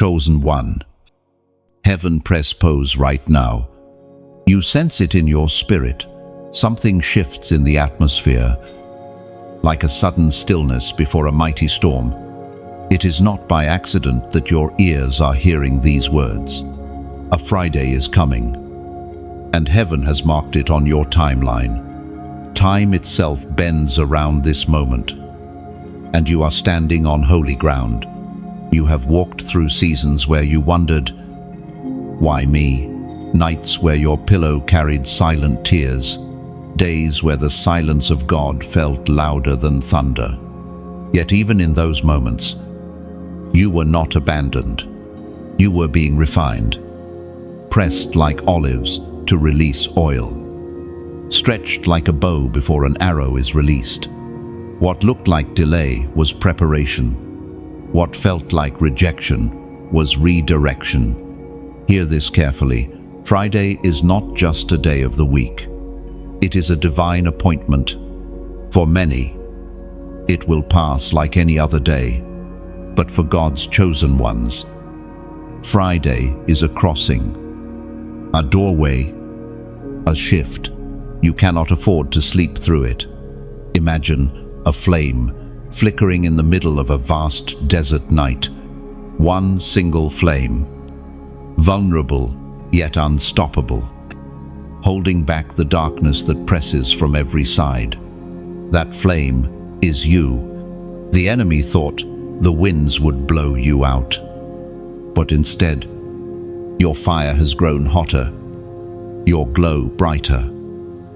chosen one. Heaven press pause right now. You sense it in your spirit. Something shifts in the atmosphere, like a sudden stillness before a mighty storm. It is not by accident that your ears are hearing these words. A Friday is coming, and heaven has marked it on your timeline. Time itself bends around this moment, and you are standing on holy ground. You have walked through seasons where you wondered, why me? Nights where your pillow carried silent tears, days where the silence of God felt louder than thunder. Yet even in those moments, you were not abandoned. You were being refined, pressed like olives to release oil, stretched like a bow before an arrow is released. What looked like delay was preparation. What felt like rejection was redirection. Hear this carefully. Friday is not just a day of the week. It is a divine appointment. For many, it will pass like any other day. But for God's chosen ones, Friday is a crossing, a doorway, a shift. You cannot afford to sleep through it. Imagine a flame flickering in the middle of a vast desert night. One single flame, vulnerable yet unstoppable, holding back the darkness that presses from every side. That flame is you. The enemy thought the winds would blow you out, but instead, your fire has grown hotter, your glow brighter.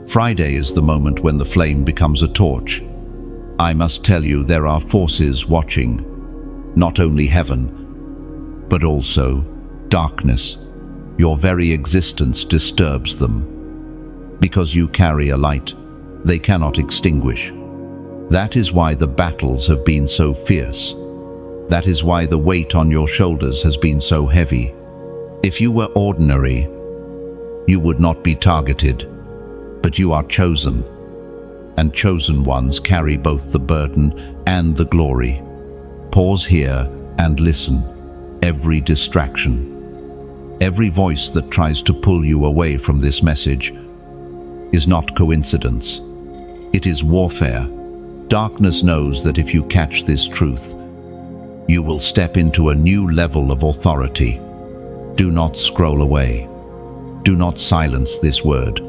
Friday is the moment when the flame becomes a torch. I must tell you, there are forces watching, not only heaven, but also darkness. Your very existence disturbs them. Because you carry a light they cannot extinguish. That is why the battles have been so fierce. That is why the weight on your shoulders has been so heavy. If you were ordinary, you would not be targeted, but you are chosen, and chosen ones carry both the burden and the glory. Pause here and listen. Every distraction, every voice that tries to pull you away from this message is not coincidence. It is warfare. Darkness knows that if you catch this truth, you will step into a new level of authority. Do not scroll away. Do not silence this word.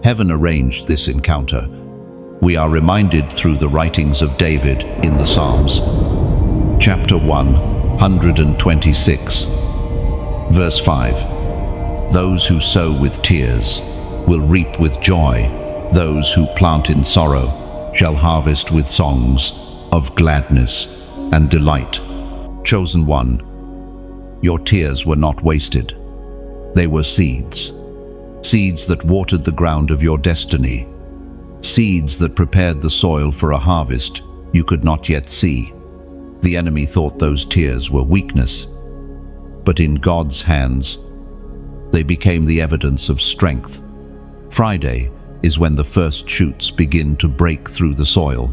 Heaven arranged this encounter. We are reminded through the writings of David in the Psalms. Chapter 126, verse 5. Those who sow with tears will reap with joy. Those who plant in sorrow shall harvest with songs of gladness and delight. Chosen one, your tears were not wasted. They were seeds. Seeds that watered the ground of your destiny. Seeds that prepared the soil for a harvest you could not yet see. The enemy thought those tears were weakness, but in God's hands, they became the evidence of strength. Friday is when the first shoots begin to break through the soil,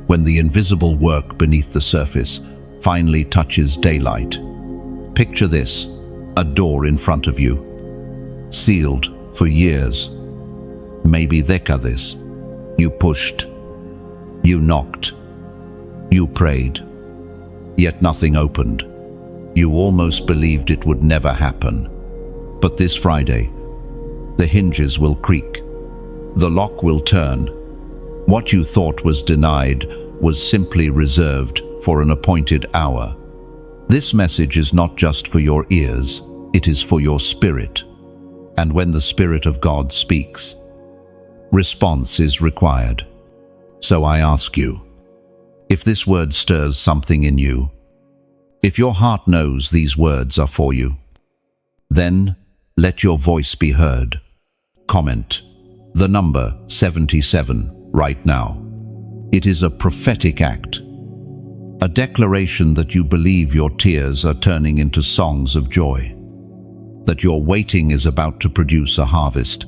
when the invisible work beneath the surface finally touches daylight. Picture this, a door in front of you, sealed for years. Maybe décades. You pushed, you knocked, you prayed, yet nothing opened. You almost believed it would never happen. But this Friday, the hinges will creak, the lock will turn. What you thought was denied was simply reserved for an appointed hour. This message is not just for your ears, it is for your spirit. And when the Spirit of God speaks, response is required. So I ask you, if this word stirs something in you, if your heart knows these words are for you, then let your voice be heard. Comment the number 77 right now. It is a prophetic act, a declaration that you believe your tears are turning into songs of joy, that your waiting is about to produce a harvest.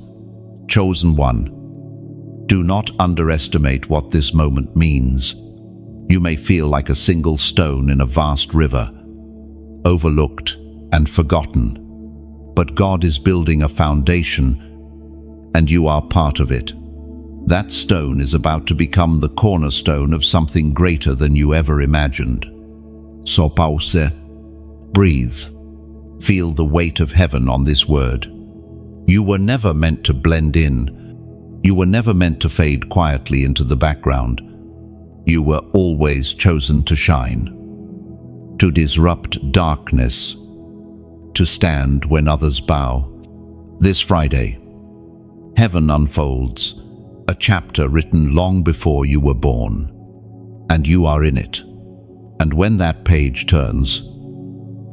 Chosen one, do not underestimate what this moment means. You may feel like a single stone in a vast river, overlooked and forgotten. But God is building a foundation, and you are part of it. That stone is about to become the cornerstone of something greater than you ever imagined. So pause, breathe, feel the weight of heaven on this word. You were never meant to blend in. You were never meant to fade quietly into the background. You were always chosen to shine, to disrupt darkness, to stand when others bow. This Friday, heaven unfolds, a chapter written long before you were born, and you are in it. And when that page turns,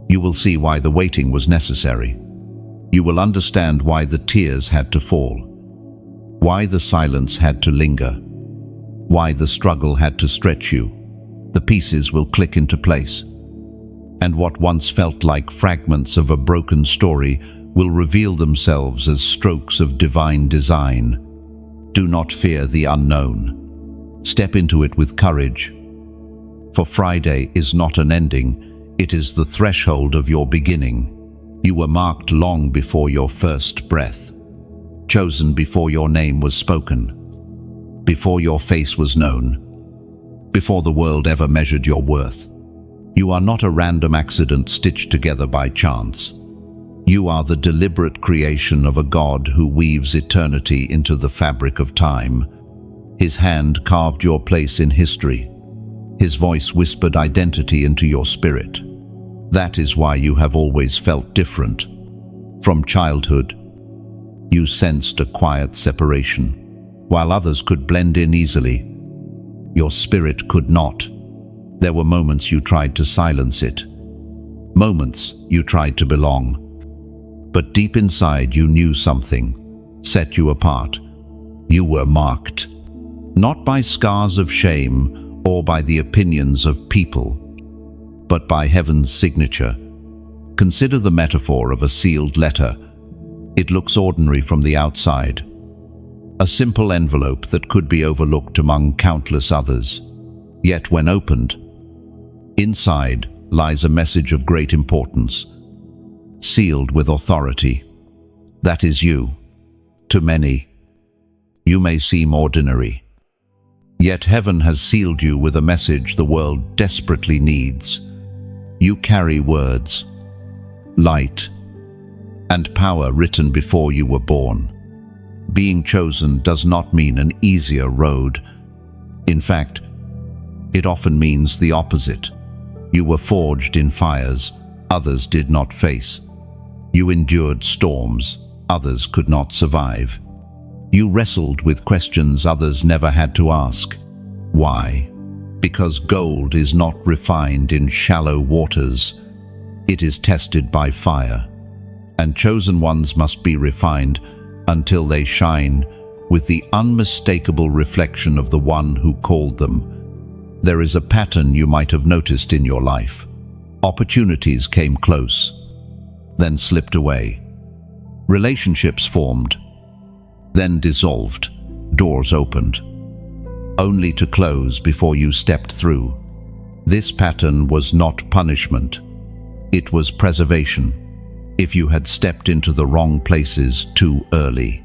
you will see why the waiting was necessary. You will understand why the tears had to fall, why the silence had to linger, why the struggle had to stretch you. The pieces will click into place, and what once felt like fragments of a broken story will reveal themselves as strokes of divine design. Do not fear the unknown. Step into it with courage. For Friday is not an ending, it is the threshold of your beginning. You were marked long before your first breath, chosen before your name was spoken, before your face was known, before the world ever measured your worth. You are not a random accident stitched together by chance. You are the deliberate creation of a God who weaves eternity into the fabric of time. His hand carved your place in history. His voice whispered identity into your spirit. That is why you have always felt different. From childhood, you sensed a quiet separation. While others could blend in easily, your spirit could not. There were moments you tried to silence it. Moments you tried to belong. But deep inside you knew something set you apart. You were marked, not by scars of shame or by the opinions of people, but by heaven's signature. Consider the metaphor of a sealed letter. It looks ordinary from the outside, a simple envelope that could be overlooked among countless others. Yet when opened, inside lies a message of great importance, sealed with authority. That is you. To many, you may seem ordinary. Yet heaven has sealed you with a message the world desperately needs. You carry words, light, and power written before you were born. Being chosen does not mean an easier road. In fact, it often means the opposite. You were forged in fires others did not face. You endured storms others could not survive. You wrestled with questions others never had to ask. Why? Because gold is not refined in shallow waters. It is tested by fire. And chosen ones must be refined until they shine with the unmistakable reflection of the one who called them. There is a pattern you might have noticed in your life. Opportunities came close, then slipped away. Relationships formed, then dissolved. Doors opened, only to close before you stepped through. This pattern was not punishment. It was preservation. If you had stepped into the wrong places too early,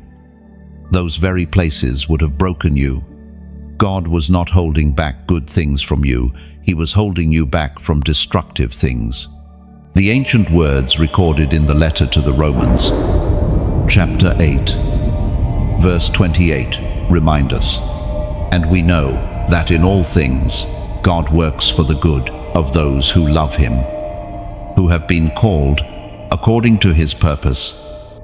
those very places would have broken you. God was not holding back good things from you. He was holding you back from destructive things. The ancient words recorded in the letter to the Romans, chapter 8, verse 28, remind us, "And we know that in all things God works for the good of those who love Him, who have been called according to His purpose."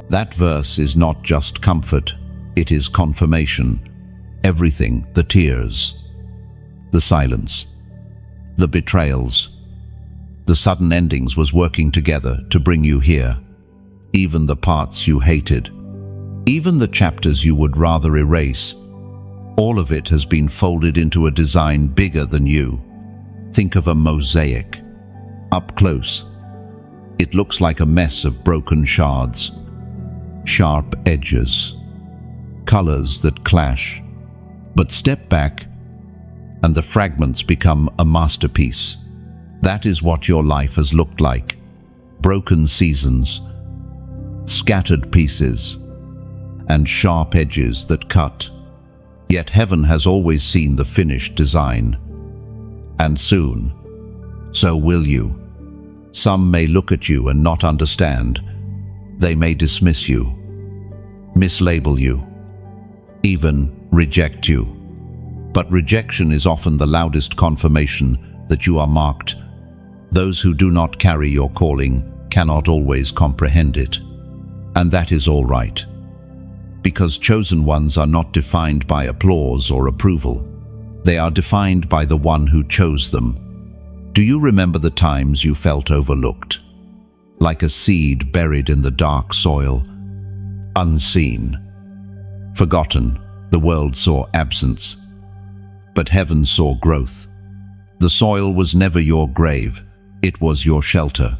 That verse is not just comfort, it is confirmation. Everything, the tears, the silence, the betrayals, the sudden endings was working together to bring you here. Even the parts you hated, even the chapters you would rather erase, all of it has been folded into a design bigger than you. Think of a mosaic. Up close, it looks like a mess of broken shards, sharp edges, colors that clash. But step back, and the fragments become a masterpiece. That is what your life has looked like. broken seasons, scattered pieces, and sharp edges that cut. Yet heaven has always seen the finished design. And soon, so will you. Some may look at you and not understand. They may dismiss you, mislabel you, even reject you. But rejection is often the loudest confirmation that you are marked. Those who do not carry your calling cannot always comprehend it. And that is all right. Because chosen ones are not defined by applause or approval. They are defined by the one who chose them. Do you remember the times you felt overlooked? Like a seed buried in the dark soil, unseen, forgotten. The world saw absence, but heaven saw growth. The soil was never your grave, it was your shelter.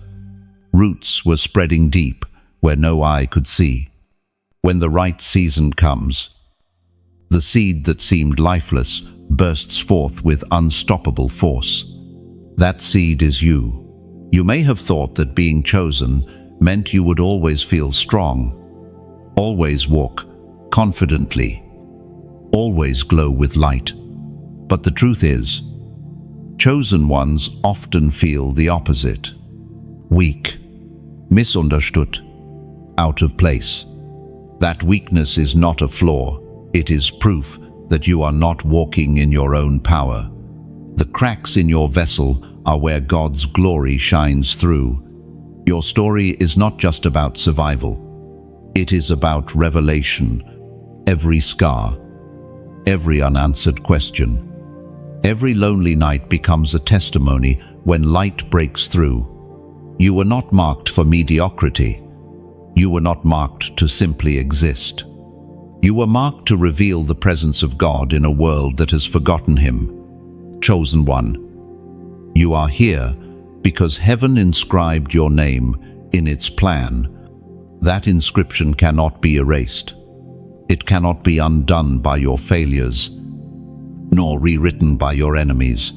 Roots were spreading deep where no eye could see. When the right season comes, the seed that seemed lifeless bursts forth with unstoppable force. That seed is you. You may have thought that being chosen meant you would always feel strong, always walk confidently, always glow with light. But the truth is, chosen ones often feel the opposite. Weak, misunderstood, out of place. That weakness is not a flaw, it is proof that you are not walking in your own power. The cracks in your vessel are where God's glory shines through. Your story is not just about survival. It is about revelation. Every scar, every unanswered question, every lonely night becomes a testimony when light breaks through. You were not marked for mediocrity. You were not marked to simply exist. You were marked to reveal the presence of God in a world that has forgotten Him. Chosen one, you are here because heaven inscribed your name in its plan. That inscription cannot be erased. It cannot be undone by your failures, nor rewritten by your enemies.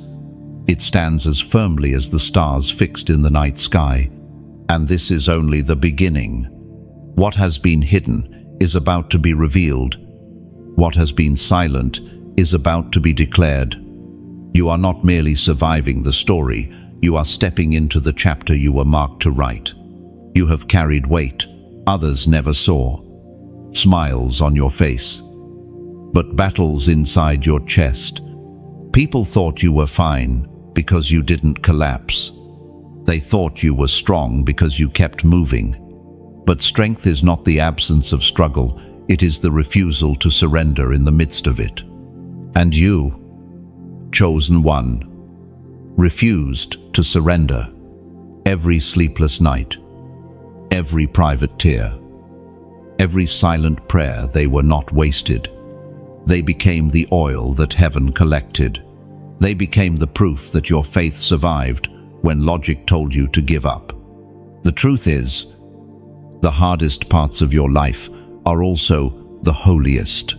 It stands as firmly as the stars fixed in the night sky. And this is only the beginning. What has been hidden is about to be revealed. What has been silent is about to be declared. You are not merely surviving the story, you are stepping into the chapter you were marked to write. You have carried weight others never saw, smiles on your face, but battles inside your chest. People thought you were fine because you didn't collapse. They thought you were strong because you kept moving. But strength is not the absence of struggle, it is the refusal to surrender in the midst of it. And you, chosen one, refused to surrender. Every sleepless night, every private tear, every silent prayer, they were not wasted. They became the oil that heaven collected. They became the proof that your faith survived when logic told you to give up. The truth is, the hardest parts of your life are also the holiest.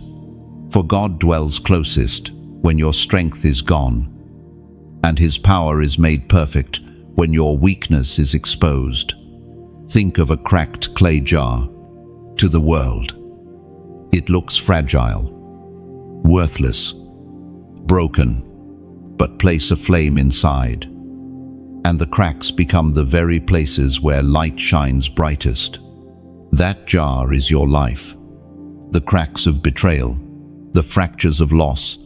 For God dwells closest when your strength is gone, and His power is made perfect when your weakness is exposed. Think of a cracked clay jar. To the world, it looks fragile, worthless, broken, but place a flame inside, and the cracks become the very places where light shines brightest. That jar is your life. The cracks of betrayal, the fractures of loss,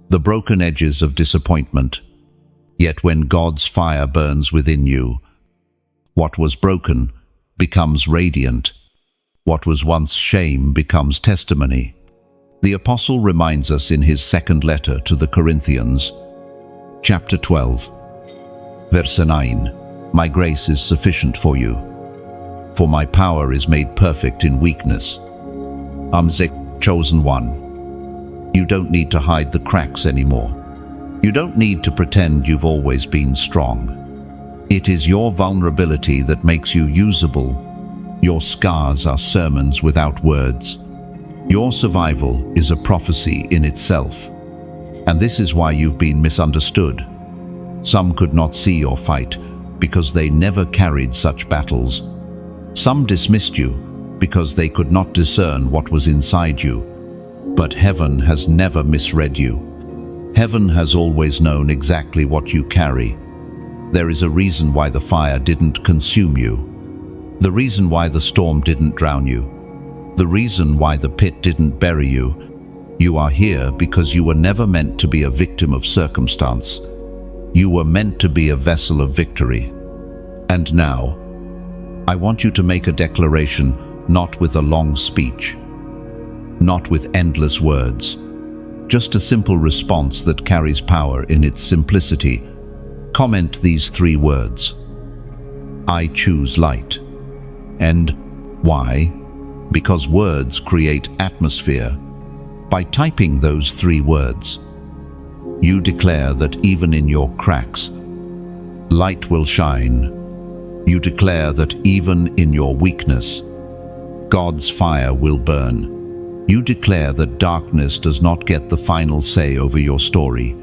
the broken edges of disappointment. Yet when God's fire burns within you, what was broken becomes radiant. What was once shame becomes testimony. The Apostle reminds us in his second letter to the Corinthians, chapter 12, verse 9, "My grace is sufficient for you, for my power is made perfect in weakness." Chosen one, you don't need to hide the cracks anymore. You don't need to pretend you've always been strong. It is your vulnerability that makes you usable. Your scars are sermons without words. Your survival is a prophecy in itself. And this is why you've been misunderstood. Some could not see your fight, because they never carried such battles. Some dismissed you because they could not discern what was inside you. But heaven has never misread you. Heaven has always known exactly what you carry. There is a reason why the fire didn't consume you. The reason why the storm didn't drown you. The reason why the pit didn't bury you. You are here because you were never meant to be a victim of circumstance. You were meant to be a vessel of victory. And now, I want you to make a declaration, not with a long speech, not with endless words, just a simple response that carries power in its simplicity. Comment these 3 words. I choose light. And why? Because words create atmosphere. By typing those 3 words, you declare that even in your cracks, light will shine. You declare that even in your weakness, God's fire will burn. You declare that darkness does not get the final say over your story.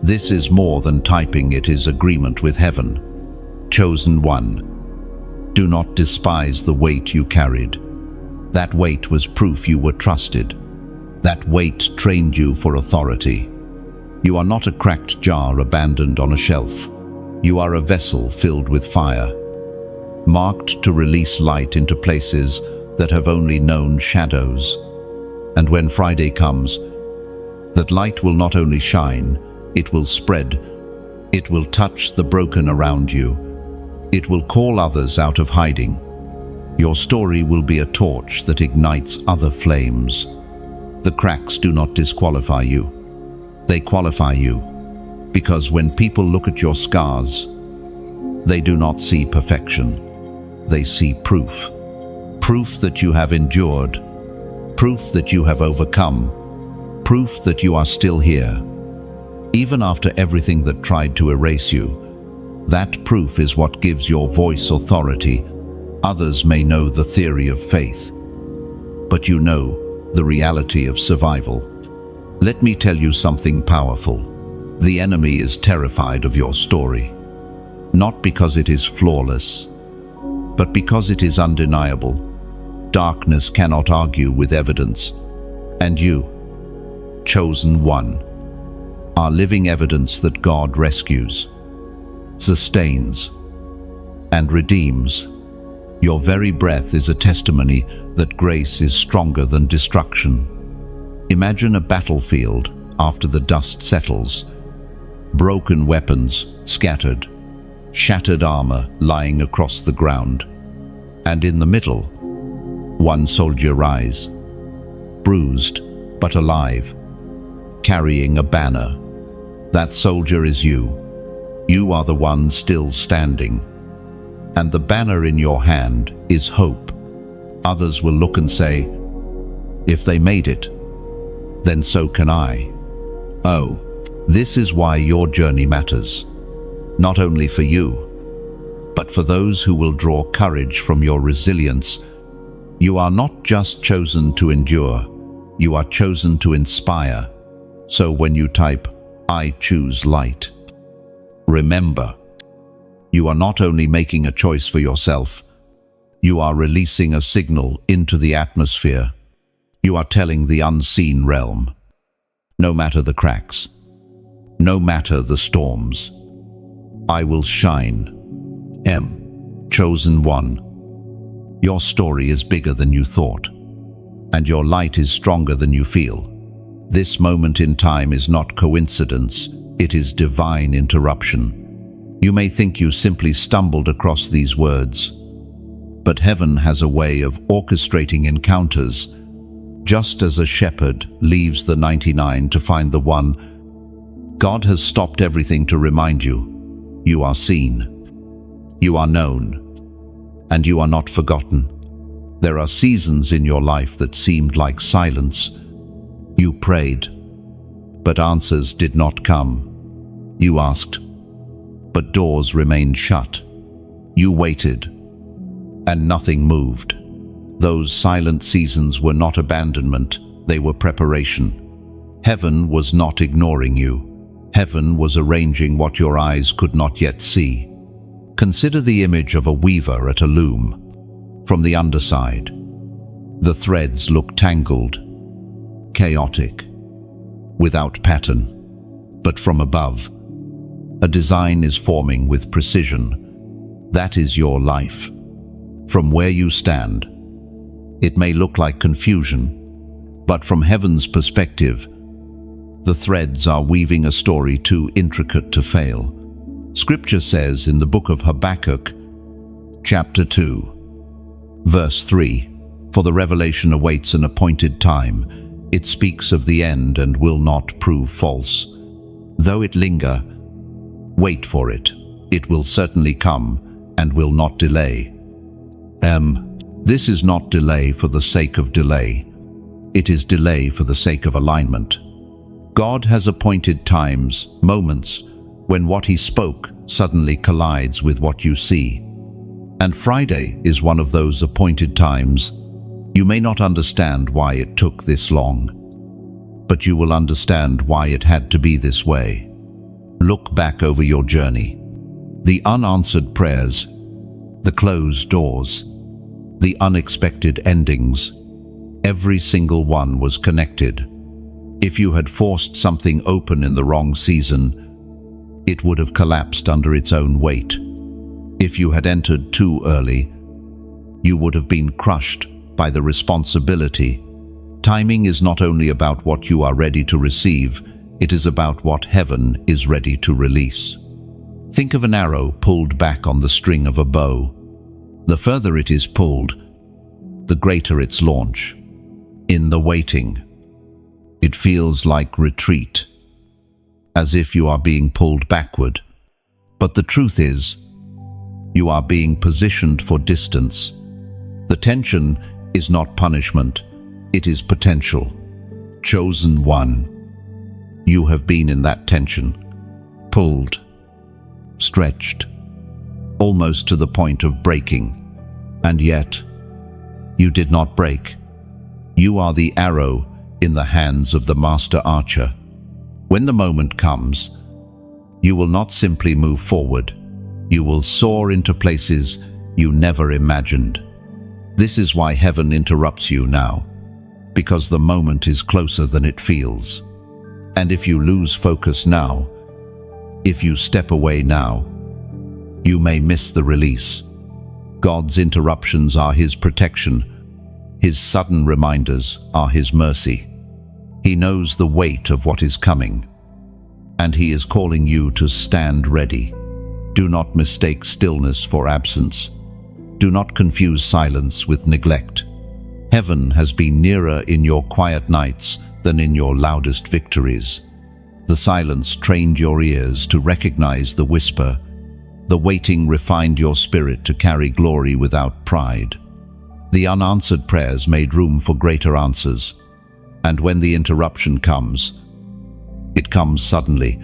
This is more than typing, it is agreement with heaven. Chosen one, do not despise the weight you carried. That weight was proof you were trusted. That weight trained you for authority. You are not a cracked jar abandoned on a shelf. You are a vessel filled with fire, marked to release light into places that have only known shadows. And when Friday comes, that light will not only shine, it will spread. It will touch the broken around you. It will call others out of hiding. Your story will be a torch that ignites other flames. The cracks do not disqualify you. They qualify you, because when people look at your scars, they do not see perfection. They see proof. Proof that you have endured. Proof that you have overcome. Proof that you are still here. Even after everything that tried to erase you, that proof is what gives your voice authority. Others may know the theory of faith, but you know the reality of survival. Let me tell you something powerful. The enemy is terrified of your story, not because it is flawless, but because it is undeniable. Darkness cannot argue with evidence, and you, chosen one, are living evidence that God rescues, sustains, and redeems. Your very breath is a testimony that grace is stronger than destruction. Imagine a battlefield after the dust settles. Broken weapons scattered, shattered armor lying across the ground. And in the middle, one soldier rise, bruised but alive, carrying a banner. That soldier is you. You are the one still standing. And the banner in your hand is hope. Others will look and say, if they made it, then so can I. Oh, this is why your journey matters. Not only for you, but for those who will draw courage from your resilience. You are not just chosen to endure, you are chosen to inspire. So when you type, I choose light, remember, you are not only making a choice for yourself, you are releasing a signal into the atmosphere. You are telling the unseen realm, no matter the cracks, no matter the storms, I will shine. Chosen one. Your story is bigger than you thought, and your light is stronger than you feel. This moment in time is not coincidence, it is divine interruption. You may think you simply stumbled across these words, but heaven has a way of orchestrating encounters. Just as a shepherd leaves the 99 to find the one, God has stopped everything to remind you, you are seen, you are known, and you are not forgotten. There are seasons in your life that seemed like silence. You prayed, but answers did not come. You asked, but doors remained shut. You waited, and nothing moved. Those silent seasons were not abandonment, they were preparation. Heaven was not ignoring you. Heaven was arranging what your eyes could not yet see. Consider the image of a weaver at a loom. From the underside, the threads look tangled, chaotic, without pattern. But from above, a design is forming with precision. That is your life. From where you stand, it may look like confusion, but from heaven's perspective, the threads are weaving a story too intricate to fail. Scripture says in the book of Habakkuk, chapter 2, verse 3, "For the revelation awaits an appointed time. It speaks of the end and will not prove false. Though it linger, wait for it. It will certainly come and will not delay." This is not delay for the sake of delay. It is delay for the sake of alignment. God has appointed times, moments, when what He spoke suddenly collides with what you see. And Friday is one of those appointed times. You may not understand why it took this long, but you will understand why it had to be this way. Look back over your journey. The unanswered prayers, the closed doors, the unexpected endings, every single one was connected. If you had forced something open in the wrong season, it would have collapsed under its own weight. If you had entered too early, you would have been crushed by the responsibility. Timing is not only about what you are ready to receive, it is about what heaven is ready to release. Think of an arrow pulled back on the string of a bow. The further it is pulled, the greater its launch. In the waiting, it feels like retreat, as if you are being pulled backward. But the truth is, you are being positioned for distance. The tension is not punishment, it is potential. Chosen one, you have been in that tension, pulled, stretched, almost to the point of breaking. And yet, you did not break. You are the arrow in the hands of the master archer. When the moment comes, you will not simply move forward, you will soar into places you never imagined. This is why heaven interrupts you now, because the moment is closer than it feels. And if you lose focus now, if you step away now, you may miss the release. God's interruptions are His protection. His sudden reminders are His mercy. He knows the weight of what is coming, and He is calling you to stand ready. Do not mistake stillness for absence. Do not confuse silence with neglect. Heaven has been nearer in your quiet nights than in your loudest victories. The silence trained your ears to recognize the whisper. The waiting refined your spirit to carry glory without pride. The unanswered prayers made room for greater answers. And when the interruption comes, it comes suddenly.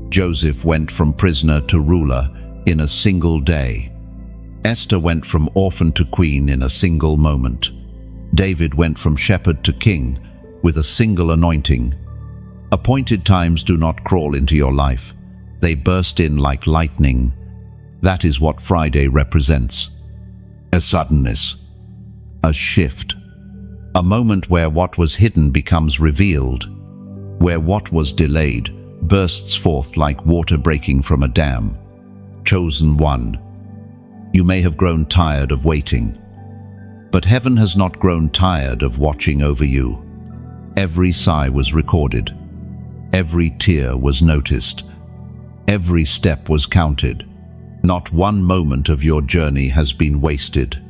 Joseph went from prisoner to ruler in a single day. Esther went from orphan to queen in a single moment. David went from shepherd to king with a single anointing. Appointed times do not crawl into your life. They burst in like lightning. That is what Friday represents. A suddenness, a shift, a moment where what was hidden becomes revealed, where what was delayed bursts forth like water breaking from a dam. Chosen one, you may have grown tired of waiting, but heaven has not grown tired of watching over you. Every sigh was recorded. Every tear was noticed. Every step was counted. Not one moment of your journey has been wasted.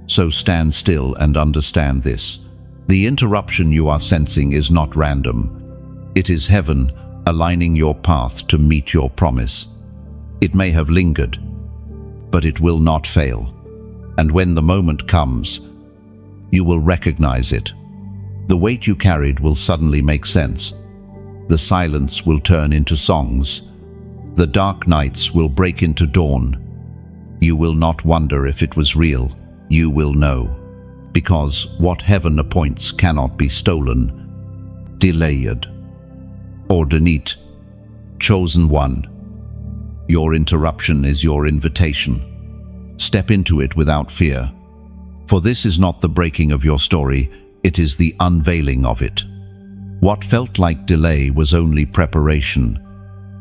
So stand still and understand this. The interruption you are sensing is not random. It is heaven aligning your path to meet your promise. It may have lingered, but it will not fail. And when the moment comes, you will recognize it. The weight you carried will suddenly make sense. The silence will turn into songs. The dark nights will break into dawn. You will not wonder if it was real. You will know. Because what heaven appoints cannot be stolen, delayed, or denied. Chosen one, Your interruption is your invitation. Step into it without fear. For this is not the breaking of your story, it is the unveiling of it. What felt like delay was only preparation.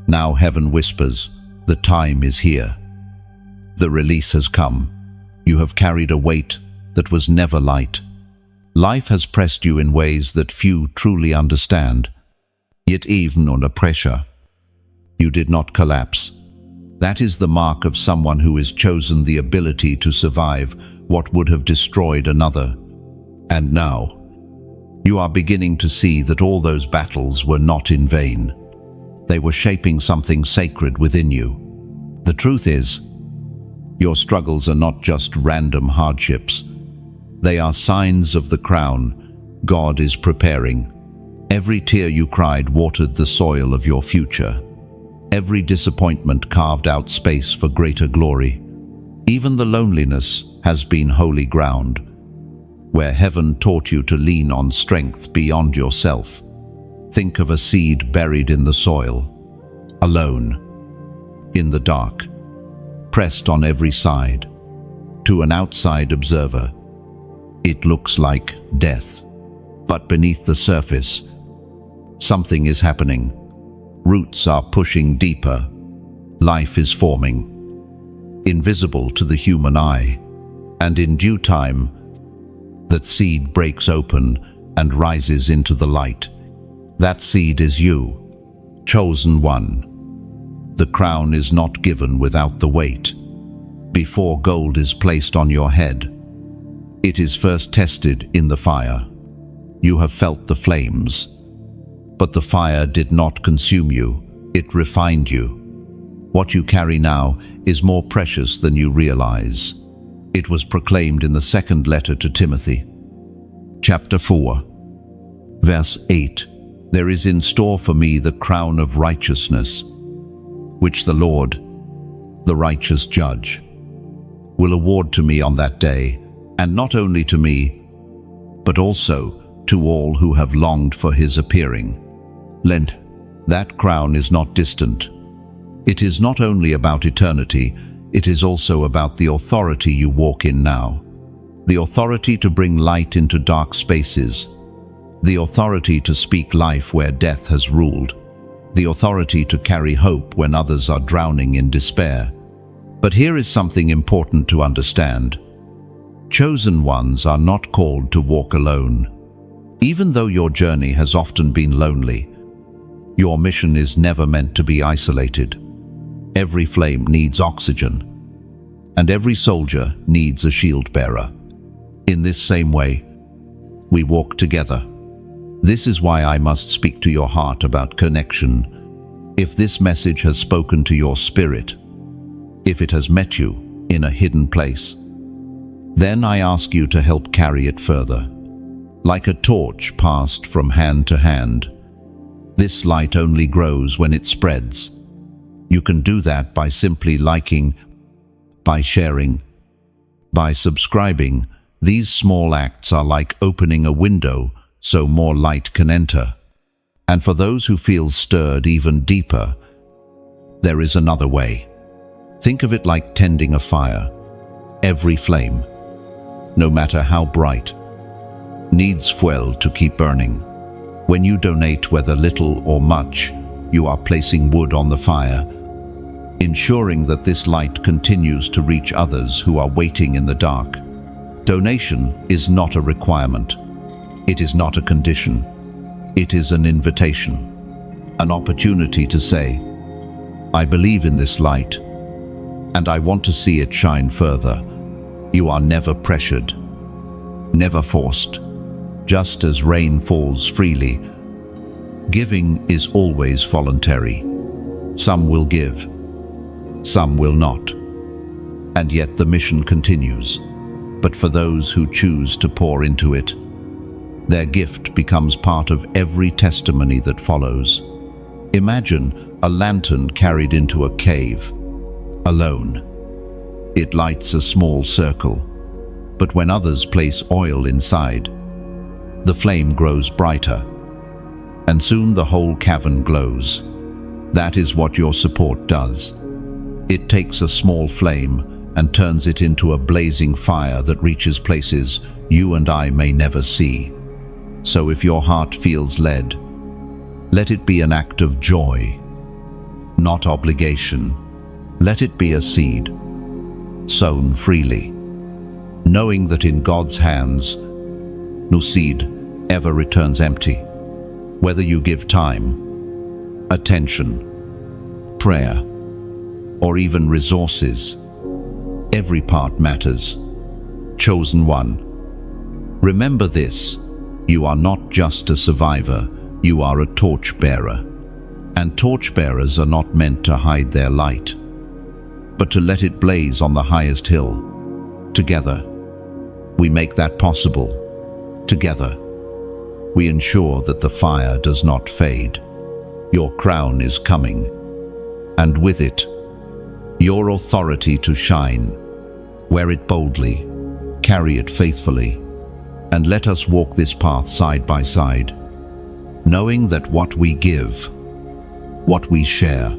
Now heaven whispers, the time is here. The release has come. You have carried a weight that was never light. Life has pressed you in ways that few truly understand. Yet even under pressure, you did not collapse. That is the mark of someone who has chosen the ability to survive what would have destroyed another. And now, you are beginning to see that all those battles were not in vain. They were shaping something sacred within you. The truth is, your struggles are not just random hardships. They are signs of the crown God is preparing. Every tear you cried watered the soil of your future. Every disappointment carved out space for greater glory. Even the loneliness has been holy ground, where heaven taught you to lean on strength beyond yourself. Think of a seed buried in the soil, alone, in the dark, pressed on every side. To an outside observer, it looks like death. But beneath the surface, something is happening. Roots are pushing deeper. Life is forming, invisible to the human eye. And in due time, that seed breaks open and rises into the light. That seed is you, chosen one. The crown is not given without the weight. Before gold is placed on your head, it is first tested in the fire. You have felt the flames, but the fire did not consume you, it refined you. What you carry now is more precious than you realize. It was proclaimed in the second letter to Timothy. Chapter 4, verse 8. There is in store for me the crown of righteousness, which the Lord, the righteous judge, will award to me on that day, and not only to me, but also to all who have longed for his appearing. That crown is not distant. It is not only about eternity, it is also about the authority you walk in now. The authority to bring light into dark spaces. The authority to speak life where death has ruled. The authority to carry hope when others are drowning in despair. But here is something important to understand. Chosen ones are not called to walk alone. Even though your journey has often been lonely, your mission is never meant to be isolated. Every flame needs oxygen, and every soldier needs a shield bearer. In this same way, we walk together. This is why I must speak to your heart about connection. If this message has spoken to your spirit, if it has met you in a hidden place, then I ask you to help carry it further. Like a torch passed from hand to hand, this light only grows when it spreads. You can do that by simply liking, by sharing, by subscribing. These small acts are like opening a window so more light can enter. And for those who feel stirred even deeper, there is another way. Think of it like tending a fire. Every flame, no matter how bright, needs fuel to keep burning. When you donate, whether little or much, you are placing wood on the fire, ensuring that this light continues to reach others who are waiting in the dark. Donation is not a requirement. It is not a condition. It is an invitation, an opportunity to say, I believe in this light, and I want to see it shine further. You are never pressured, never forced. Just as rain falls freely, giving is always voluntary. Some will give, some will not. And yet the mission continues. But for those who choose to pour into it, their gift becomes part of every testimony that follows. Imagine a lantern carried into a cave, alone. It lights a small circle, but when others place oil inside, the flame grows brighter, and soon the whole cavern glows. That is what your support does. It takes a small flame and turns it into a blazing fire that reaches places you and I may never see. So if your heart feels led, let it be an act of joy, not obligation. Let it be a seed, sown freely, knowing that in God's hands, no seed ever returns empty. Whether you give time, attention, prayer, or even resources, every part matters. Chosen one. Remember this, you are not just a survivor, you are a torchbearer. And torchbearers are not meant to hide their light, but to let it blaze on the highest hill. Together, we make that possible. Together, we ensure that the fire does not fade. Your crown is coming, and with it, your authority to shine. Wear it boldly, carry it faithfully, and let us walk this path side by side, knowing that what we give, what we share,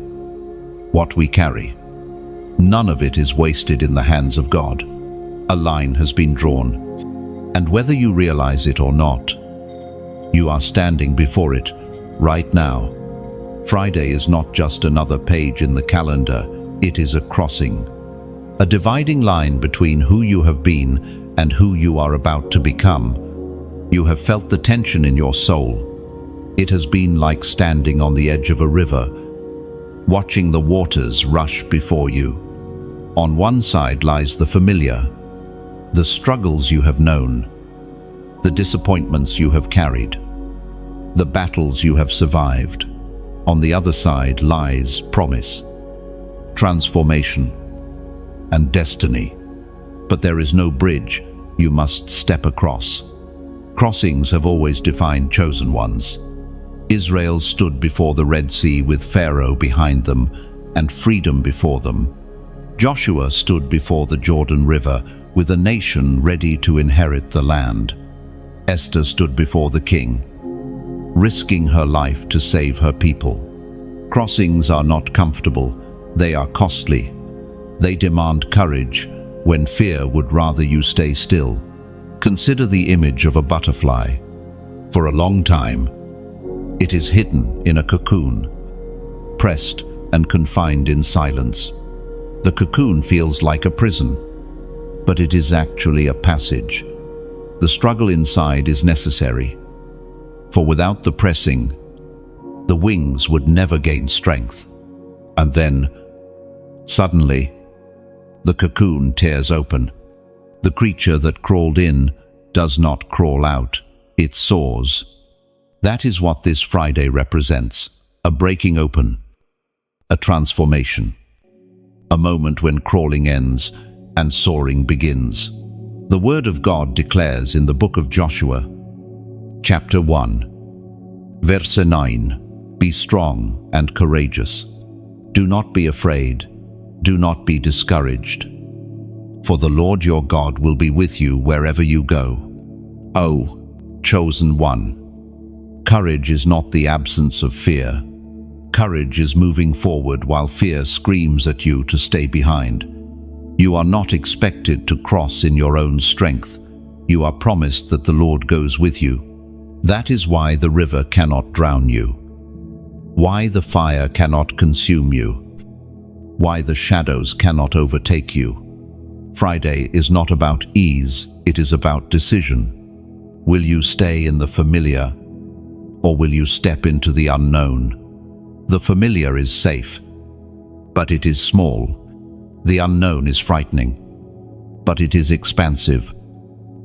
what we carry, none of it is wasted in the hands of God. A line has been drawn, and whether you realize it or not, you are standing before it right now. Friday is not just another page in the calendar, it is a crossing, a dividing line between who you have been and who you are about to become. You have felt the tension in your soul. It has been like standing on the edge of a river, watching the waters rush before you. On one side lies the familiar, the struggles you have known, the disappointments you have carried, the battles you have survived. On the other side lies promise, transformation, and destiny. But there is no bridge you must step across. Crossings have always defined chosen ones. Israel stood before the Red Sea with Pharaoh behind them and freedom before them. Joshua stood before the Jordan River with a nation ready to inherit the land. Esther stood before the king, risking her life to save her people. Crossings are not comfortable, they are costly. They demand courage when fear would rather you stay still. Consider the image of a butterfly. For a long time, it is hidden in a cocoon, pressed and confined in silence. The cocoon feels like a prison, but it is actually a passage. The struggle inside is necessary, for without the pressing, the wings would never gain strength. And then, suddenly, the cocoon tears open. The creature that crawled in does not crawl out, it soars. That is what this Friday represents, a breaking open, a transformation, a moment when crawling ends and soaring begins. The Word of God declares in the book of Joshua, chapter 1, verse 9, "Be strong and courageous. Do not be afraid, do not be discouraged, for the Lord your God will be with you wherever you go." Oh, chosen one. Courage is not the absence of fear. Courage is moving forward while fear screams at you to stay behind. You are not expected to cross in your own strength. You are promised that the Lord goes with you. That is why the river cannot drown you, why the fire cannot consume you, why the shadows cannot overtake you. Friday is not about ease, it is about decision. Will you stay in the familiar, or will you step into the unknown? The familiar is safe, but it is small. The unknown is frightening, but it is expansive.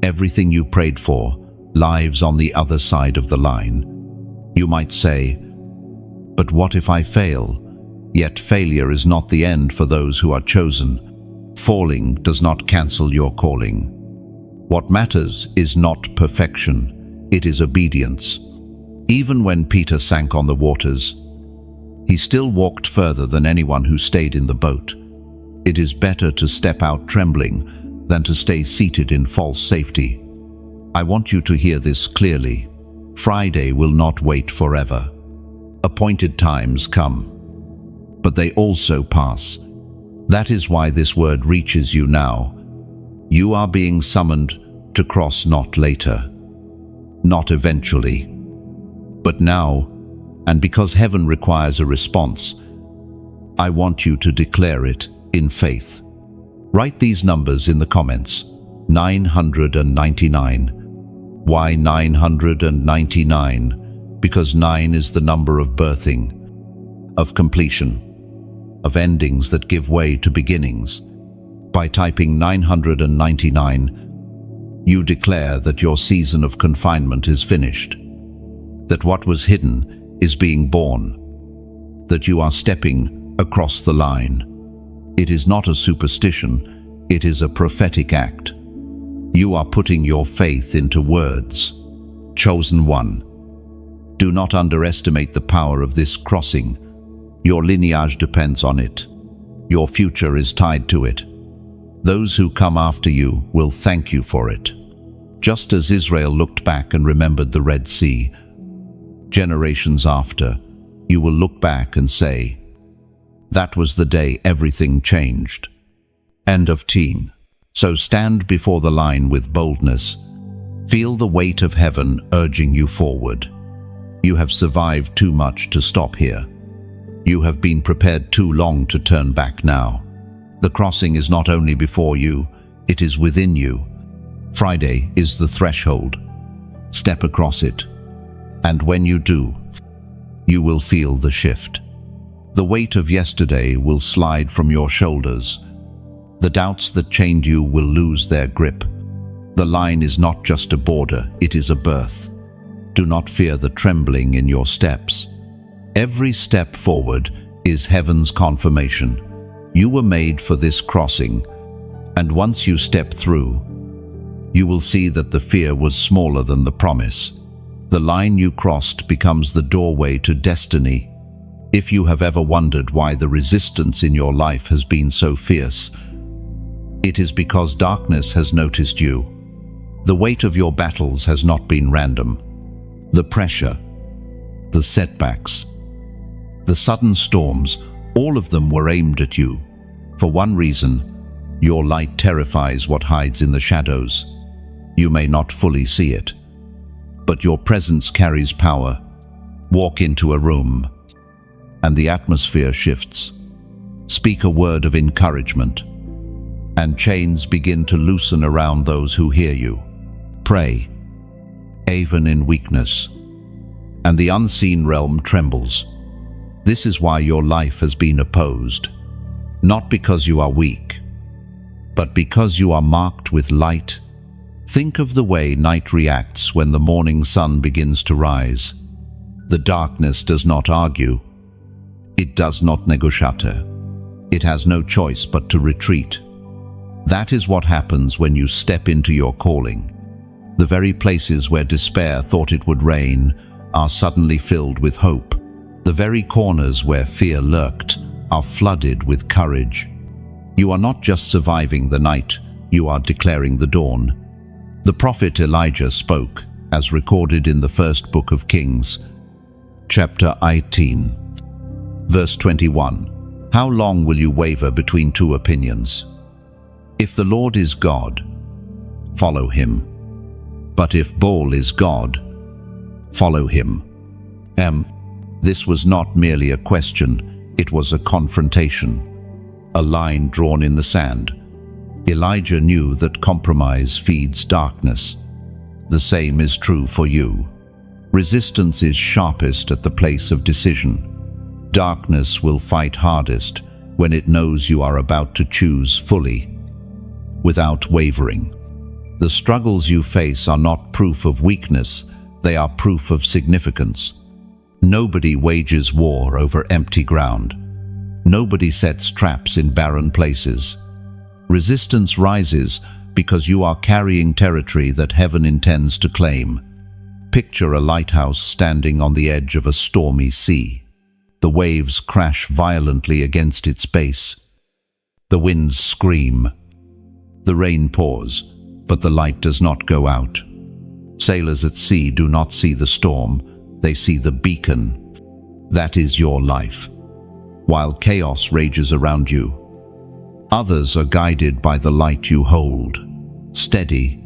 Everything you prayed for lives on the other side of the line. You might say, "But what if I fail?" Yet failure is not the end for those who are chosen. Falling does not cancel your calling. What matters is not perfection, it is obedience. Even when Peter sank on the waters, he still walked further than anyone who stayed in the boat. It is better to step out trembling than to stay seated in false safety. I want you to hear this clearly. Friday will not wait forever. Appointed times come, but they also pass. That is why this word reaches you now. You are being summoned to cross, not later, not eventually, but now. And because heaven requires a response, I want you to declare it in faith. Write these numbers in the comments. 999. Why 999? Because 9 is the number of birthing, of completion, of endings that give way to beginnings. By typing 999, you declare that your season of confinement is finished, that what was hidden is being born, that you are stepping across the line. It is not a superstition, it is a prophetic act. You are putting your faith into words. Chosen one, do not underestimate the power of this crossing. Your lineage depends on it. Your future is tied to it. Those who come after you will thank you for it. Just as Israel looked back and remembered the Red Sea, generations after, you will look back and say, that was the day everything changed. End of teen. So stand before the line with boldness. Feel the weight of heaven urging you forward. You have survived too much to stop here. You have been prepared too long to turn back now. The crossing is not only before you, it is within you. Friday is the threshold. Step across it. And when you do, you will feel the shift. The weight of yesterday will slide from your shoulders. The doubts that chained you will lose their grip. The line is not just a border, it is a birth. Do not fear the trembling in your steps. Every step forward is heaven's confirmation. You were made for this crossing, and once you step through, you will see that the fear was smaller than the promise. The line you crossed becomes the doorway to destiny. If you have ever wondered why the resistance in your life has been so fierce, it is because darkness has noticed you. The weight of your battles has not been random. The pressure, the setbacks, the sudden storms, all of them were aimed at you. For one reason, your light terrifies what hides in the shadows. You may not fully see it, but your presence carries power. Walk into a room, and the atmosphere shifts. Speak a word of encouragement, and chains begin to loosen around those who hear you. Pray, even in weakness, and the unseen realm trembles. This is why your life has been opposed, not because you are weak, but because you are marked with light. Think of the way night reacts when the morning sun begins to rise. The darkness does not argue. It does not negotiate. It has no choice but to retreat. That is what happens when you step into your calling. The very places where despair thought it would reign are suddenly filled with hope. The very corners where fear lurked are flooded with courage. You are not just surviving the night, you are declaring the dawn. The prophet Elijah spoke, as recorded in the first book of Kings, chapter 18, verse 21. How long will you waver between two opinions? If the Lord is God, follow him. But if Baal is God, follow him. This was not merely a question, it was a confrontation, a line drawn in the sand. Elijah knew that compromise feeds darkness. The same is true for you. Resistance is sharpest at the place of decision. Darkness will fight hardest when it knows you are about to choose fully, without wavering. The struggles you face are not proof of weakness, they are proof of significance. Nobody wages war over empty ground. Nobody sets traps in barren places. Resistance rises because you are carrying territory that heaven intends to claim. Picture a lighthouse standing on the edge of a stormy sea. The waves crash violently against its base. The winds scream. The rain pours, but the light does not go out. Sailors at sea do not see the storm, they see the beacon. That is your life. While chaos rages around you, Others are guided by the light you hold. Steady.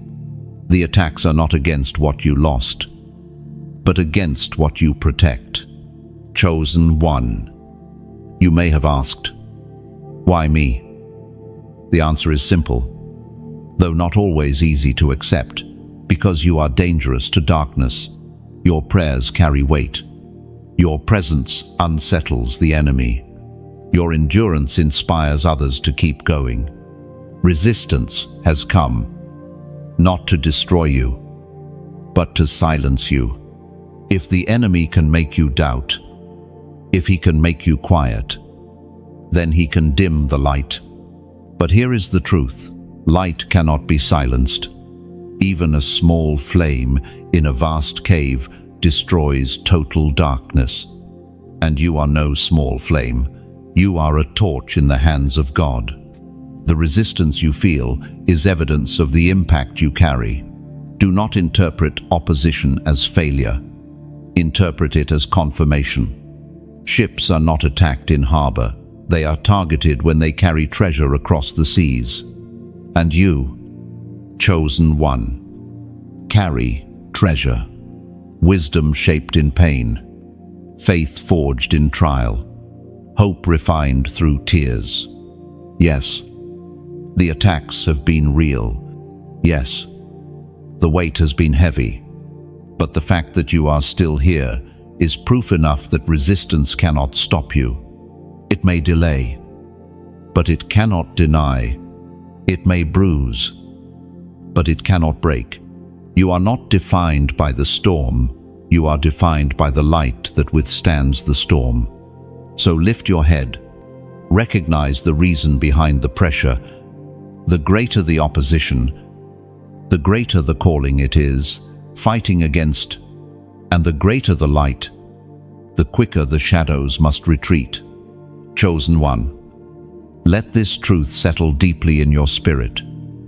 The attacks are not against what you lost, but against what you protect. Chosen one. You may have asked, why me? The answer is simple, though not always easy to accept, because you are dangerous to darkness. Your prayers carry weight. Your presence unsettles the enemy. Your endurance inspires others to keep going. Resistance has come, not to destroy you, but to silence you. If the enemy can make you doubt, if he can make you quiet, then he can dim the light. But here is the truth. Light cannot be silenced. Even a small flame in a vast cave destroys total darkness. And you are no small flame. You are a torch in the hands of God. The resistance you feel is evidence of the impact you carry. Do not interpret opposition as failure. Interpret it as confirmation. Ships are not attacked in harbor. They are targeted when they carry treasure across the seas. And you, chosen one, carry treasure. Wisdom shaped in pain. Faith forged in trial. Hope refined through tears. Yes, the attacks have been real. Yes, the weight has been heavy. But the fact that you are still here is proof enough that resistance cannot stop you. It may delay, but it cannot deny. It may bruise, but it cannot break. You are not defined by the storm. You are defined by the light that withstands the storm. So lift your head. Recognize the reason behind the pressure. The greater the opposition, the greater the calling it is fighting against, and the greater the light, the quicker the shadows must retreat. Chosen one, let this truth settle deeply in your spirit.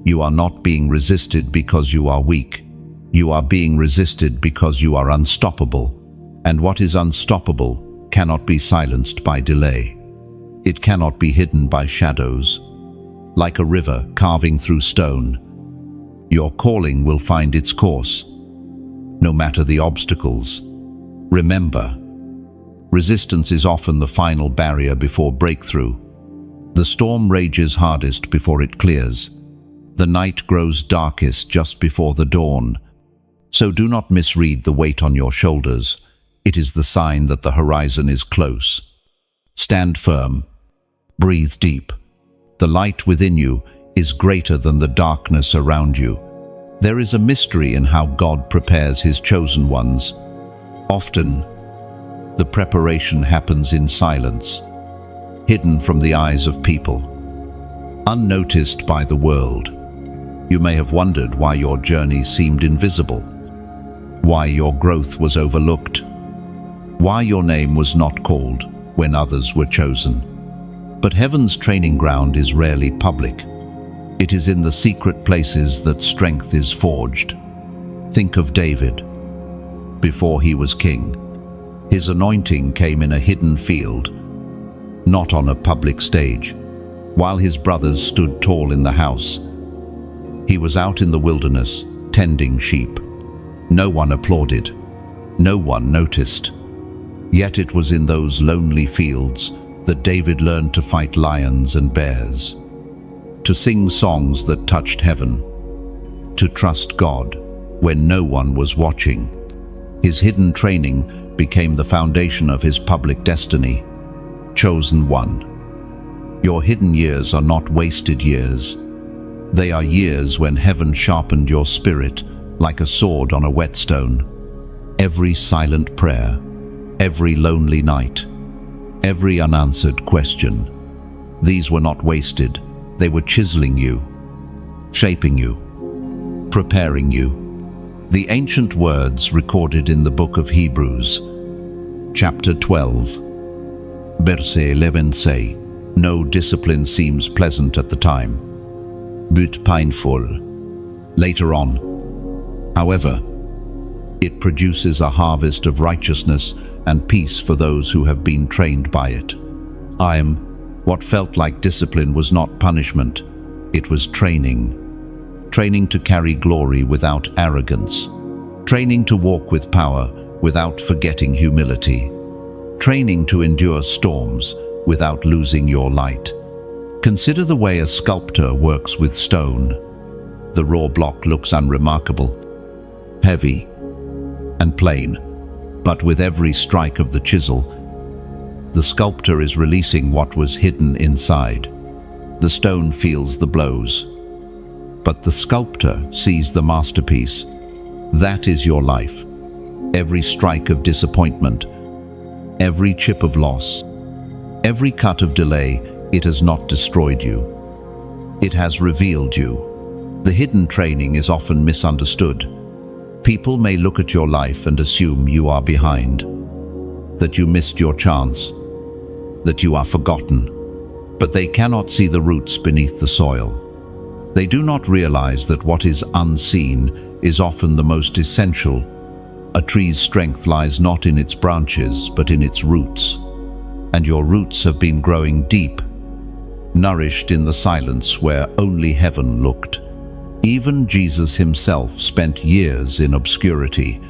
You are not being resisted because you are weak. You are being resisted because you are unstoppable. And what is unstoppable cannot be silenced by delay. It cannot be hidden by shadows. Like a river carving through stone, your calling will find its course, no matter the obstacles. Remember, resistance is often the final barrier before breakthrough. The storm rages hardest before it clears. The night grows darkest just before the dawn. So do not misread the weight on your shoulders. It is the sign that the horizon is close. Stand firm. Breathe deep. The light within you is greater than the darkness around you. There is a mystery in how God prepares His chosen ones. Often, the preparation happens in silence, hidden from the eyes of people, unnoticed by the world. You may have wondered why your journey seemed invisible, why your growth was overlooked, why your name was not called when others were chosen. But heaven's training ground is rarely public. It is in the secret places that strength is forged. Think of David. Before he was king, his anointing came in a hidden field, not on a public stage. While his brothers stood tall in the house, he was out in the wilderness, tending sheep. No one applauded. No one noticed. Yet it was in those lonely fields that David learned to fight lions and bears, to sing songs that touched heaven, to trust God when no one was watching. His hidden training became the foundation of his public destiny. Chosen one. Your hidden years are not wasted years. They are years when heaven sharpened your spirit like a sword on a whetstone. Every silent prayer, every lonely night, every unanswered question. These were not wasted. They were chiseling you, shaping you, preparing you. The ancient words recorded in the book of Hebrews, chapter 12, verse 11 say, "No discipline seems pleasant at the time, but painful later on. However, it produces a harvest of righteousness and peace for those who have been trained by it." I am What felt like discipline was not punishment, it was training. Training to carry glory without arrogance. Training to walk with power without forgetting humility. Training to endure storms without losing your light. Consider the way a sculptor works with stone. The raw block looks unremarkable, heavy, and plain. But with every strike of the chisel, the sculptor is releasing what was hidden inside. The stone feels the blows, but the sculptor sees the masterpiece. That is your life. Every strike of disappointment, every chip of loss, every cut of delay, it has not destroyed you. It has revealed you. The hidden training is often misunderstood. People may look at your life and assume you are behind, that you missed your chance, that you are forgotten, but they cannot see the roots beneath the soil. They do not realize that what is unseen is often the most essential. A tree's strength lies not in its branches, but in its roots. And your roots have been growing deep, nourished in the silence where only heaven looked. Even Jesus himself spent years in obscurity,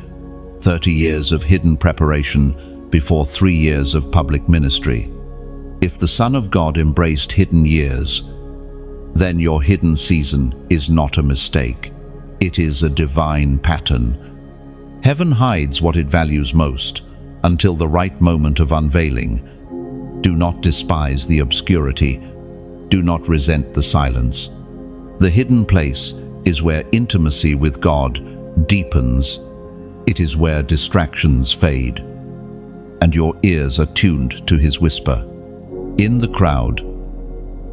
30 years of hidden preparation before 3 years of public ministry. If the Son of God embraced hidden years, then your hidden season is not a mistake. It is a divine pattern. Heaven hides what it values most until the right moment of unveiling. Do not despise the obscurity. Do not resent the silence. The hidden place is where intimacy with God deepens. It is where distractions fade, and your ears are tuned to his whisper. In the crowd,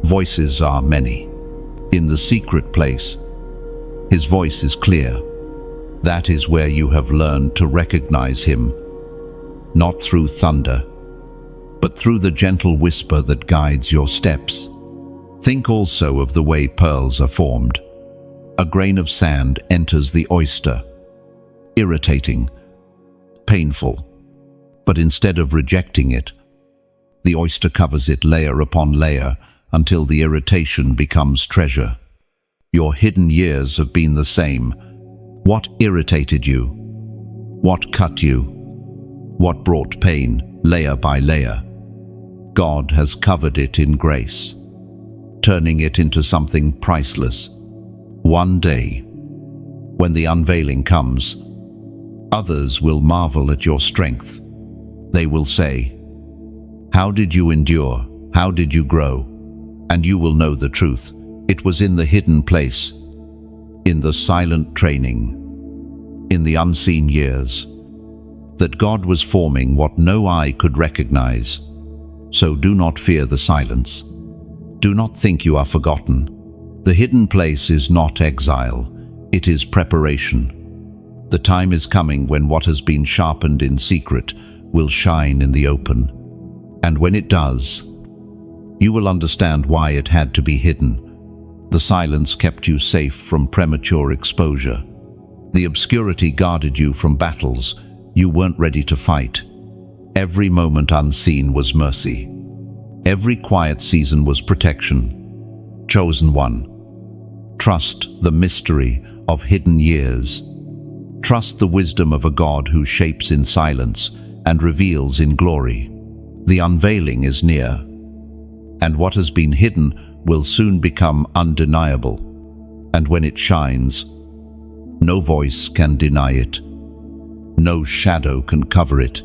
voices are many. In the secret place, his voice is clear. That is where you have learned to recognize him, not through thunder, but through the gentle whisper that guides your steps. Think also of the way pearls are formed. A grain of sand enters the oyster, irritating, painful, but instead of rejecting it, the oyster covers it layer upon layer until the irritation becomes treasure. Your hidden years have been the same. What irritated you? What cut you? What brought pain, layer by layer? God has covered it in grace, turning it into something priceless. One day, when the unveiling comes, others will marvel at your strength. They will say, "How did you endure? How did you grow?" And you will know the truth. It was in the hidden place, in the silent training, in the unseen years, that God was forming what no eye could recognize. So do not fear the silence. Do not think you are forgotten. The hidden place is not exile, it is preparation. The time is coming when what has been sharpened in secret will shine in the open. And when it does, you will understand why it had to be hidden. The silence kept you safe from premature exposure. The obscurity guarded you from battles you weren't ready to fight. Every moment unseen was mercy. Every quiet season was protection. Chosen one, trust the mystery of hidden years. Trust the wisdom of a God who shapes in silence and reveals in glory. The unveiling is near, and what has been hidden will soon become undeniable. And when it shines, no voice can deny it. No shadow can cover it.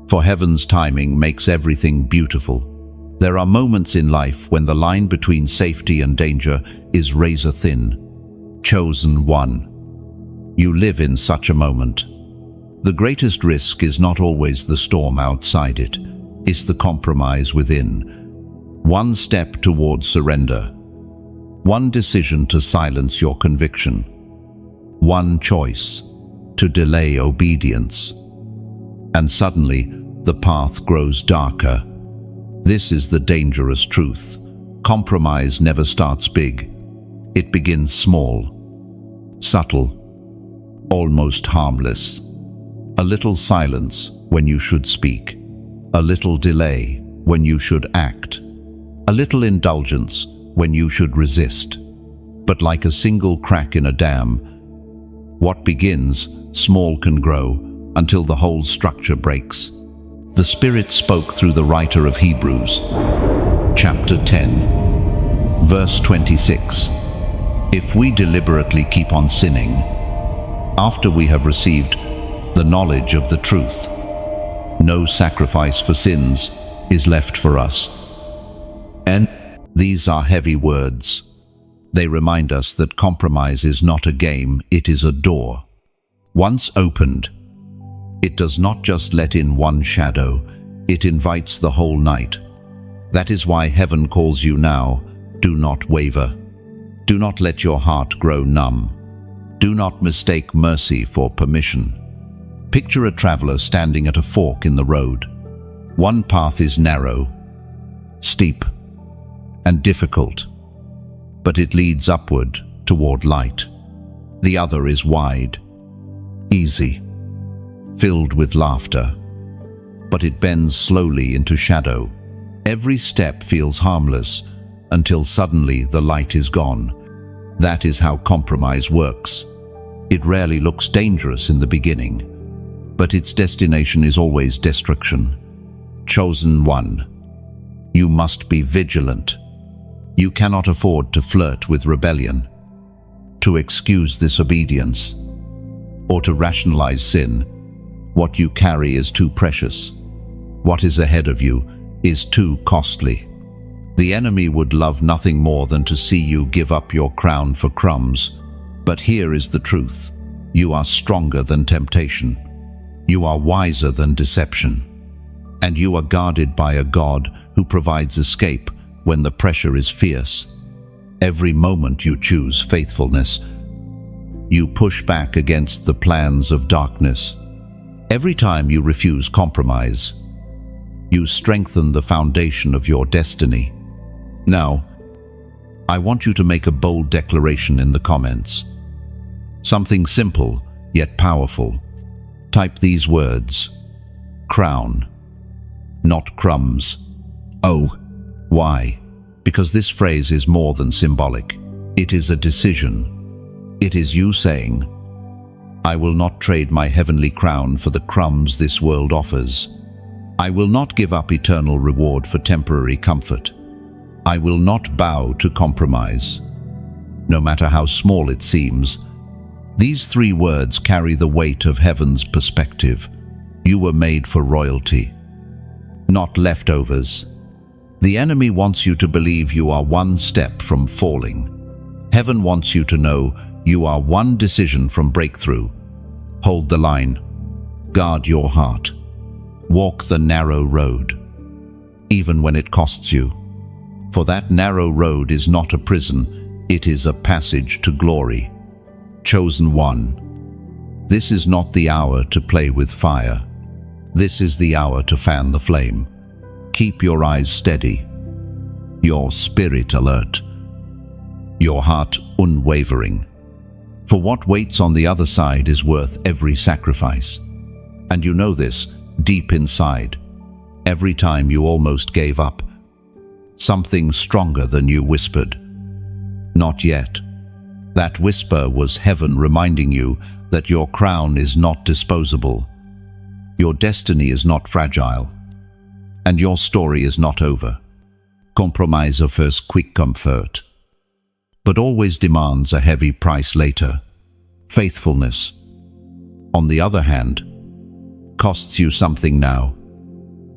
For heaven's timing makes everything beautiful. There are moments in life when the line between safety and danger is razor thin. Chosen one. You live in such a moment. The greatest risk is not always the storm outside it. It's the compromise within. One step towards surrender. One decision to silence your conviction. One choice to delay obedience. And suddenly, the path grows darker. This is the dangerous truth. Compromise never starts big. It begins small, subtle, almost harmless. A little silence when you should speak. A little delay when you should act. A little indulgence when you should resist. But like a single crack in a dam, what begins small can grow until the whole structure breaks. The Spirit spoke through the writer of Hebrews, chapter 10, verse 26. If we deliberately keep on sinning, after we have received the knowledge of the truth, no sacrifice for sins is left for us. And these are heavy words. They remind us that compromise is not a game, it is a door. Once opened, it does not just let in one shadow, it invites the whole night. That is why heaven calls you now. Do not waver. Do not let your heart grow numb. Do not mistake mercy for permission. Picture a traveler standing at a fork in the road. One path is narrow, steep, and difficult, but it leads upward toward light. The other is wide, easy, filled with laughter, but it bends slowly into shadow. Every step feels harmless until suddenly the light is gone. That is how compromise works. It rarely looks dangerous in the beginning, but its destination is always destruction. Chosen one, you must be vigilant. You cannot afford to flirt with rebellion, to excuse disobedience, or to rationalize sin. What you carry is too precious. What is ahead of you is too costly. The enemy would love nothing more than to see you give up your crown for crumbs. But here is the truth. You are stronger than temptation. You are wiser than deception. And you are guarded by a God who provides escape when the pressure is fierce. Every moment you choose faithfulness, you push back against the plans of darkness. Every time you refuse compromise, you strengthen the foundation of your destiny. Now, I want you to make a bold declaration in the comments. Something simple, yet powerful. Type these words: crown, not crumbs. Oh, why? Because this phrase is more than symbolic. It is a decision. It is you saying, I will not trade my heavenly crown for the crumbs this world offers. I will not give up eternal reward for temporary comfort. I will not bow to compromise, no matter how small it seems. These three words carry the weight of heaven's perspective. You were made for royalty, not leftovers. The enemy wants you to believe you are one step from falling. Heaven wants you to know you are one decision from breakthrough. Hold the line. Guard your heart. Walk the narrow road, even when it costs you. For that narrow road is not a prison, it is a passage to glory. Chosen one, this is not the hour to play with fire. This is the hour to fan the flame. Keep your eyes steady, your spirit alert, your heart unwavering. For what waits on the other side is worth every sacrifice. And you know this deep inside. Every time you almost gave up, something stronger than you whispered, "Not yet." That whisper was heaven reminding you that your crown is not disposable, your destiny is not fragile, and your story is not over. Compromise offers quick comfort, but always demands a heavy price later. Faithfulness, on the other hand, costs you something now,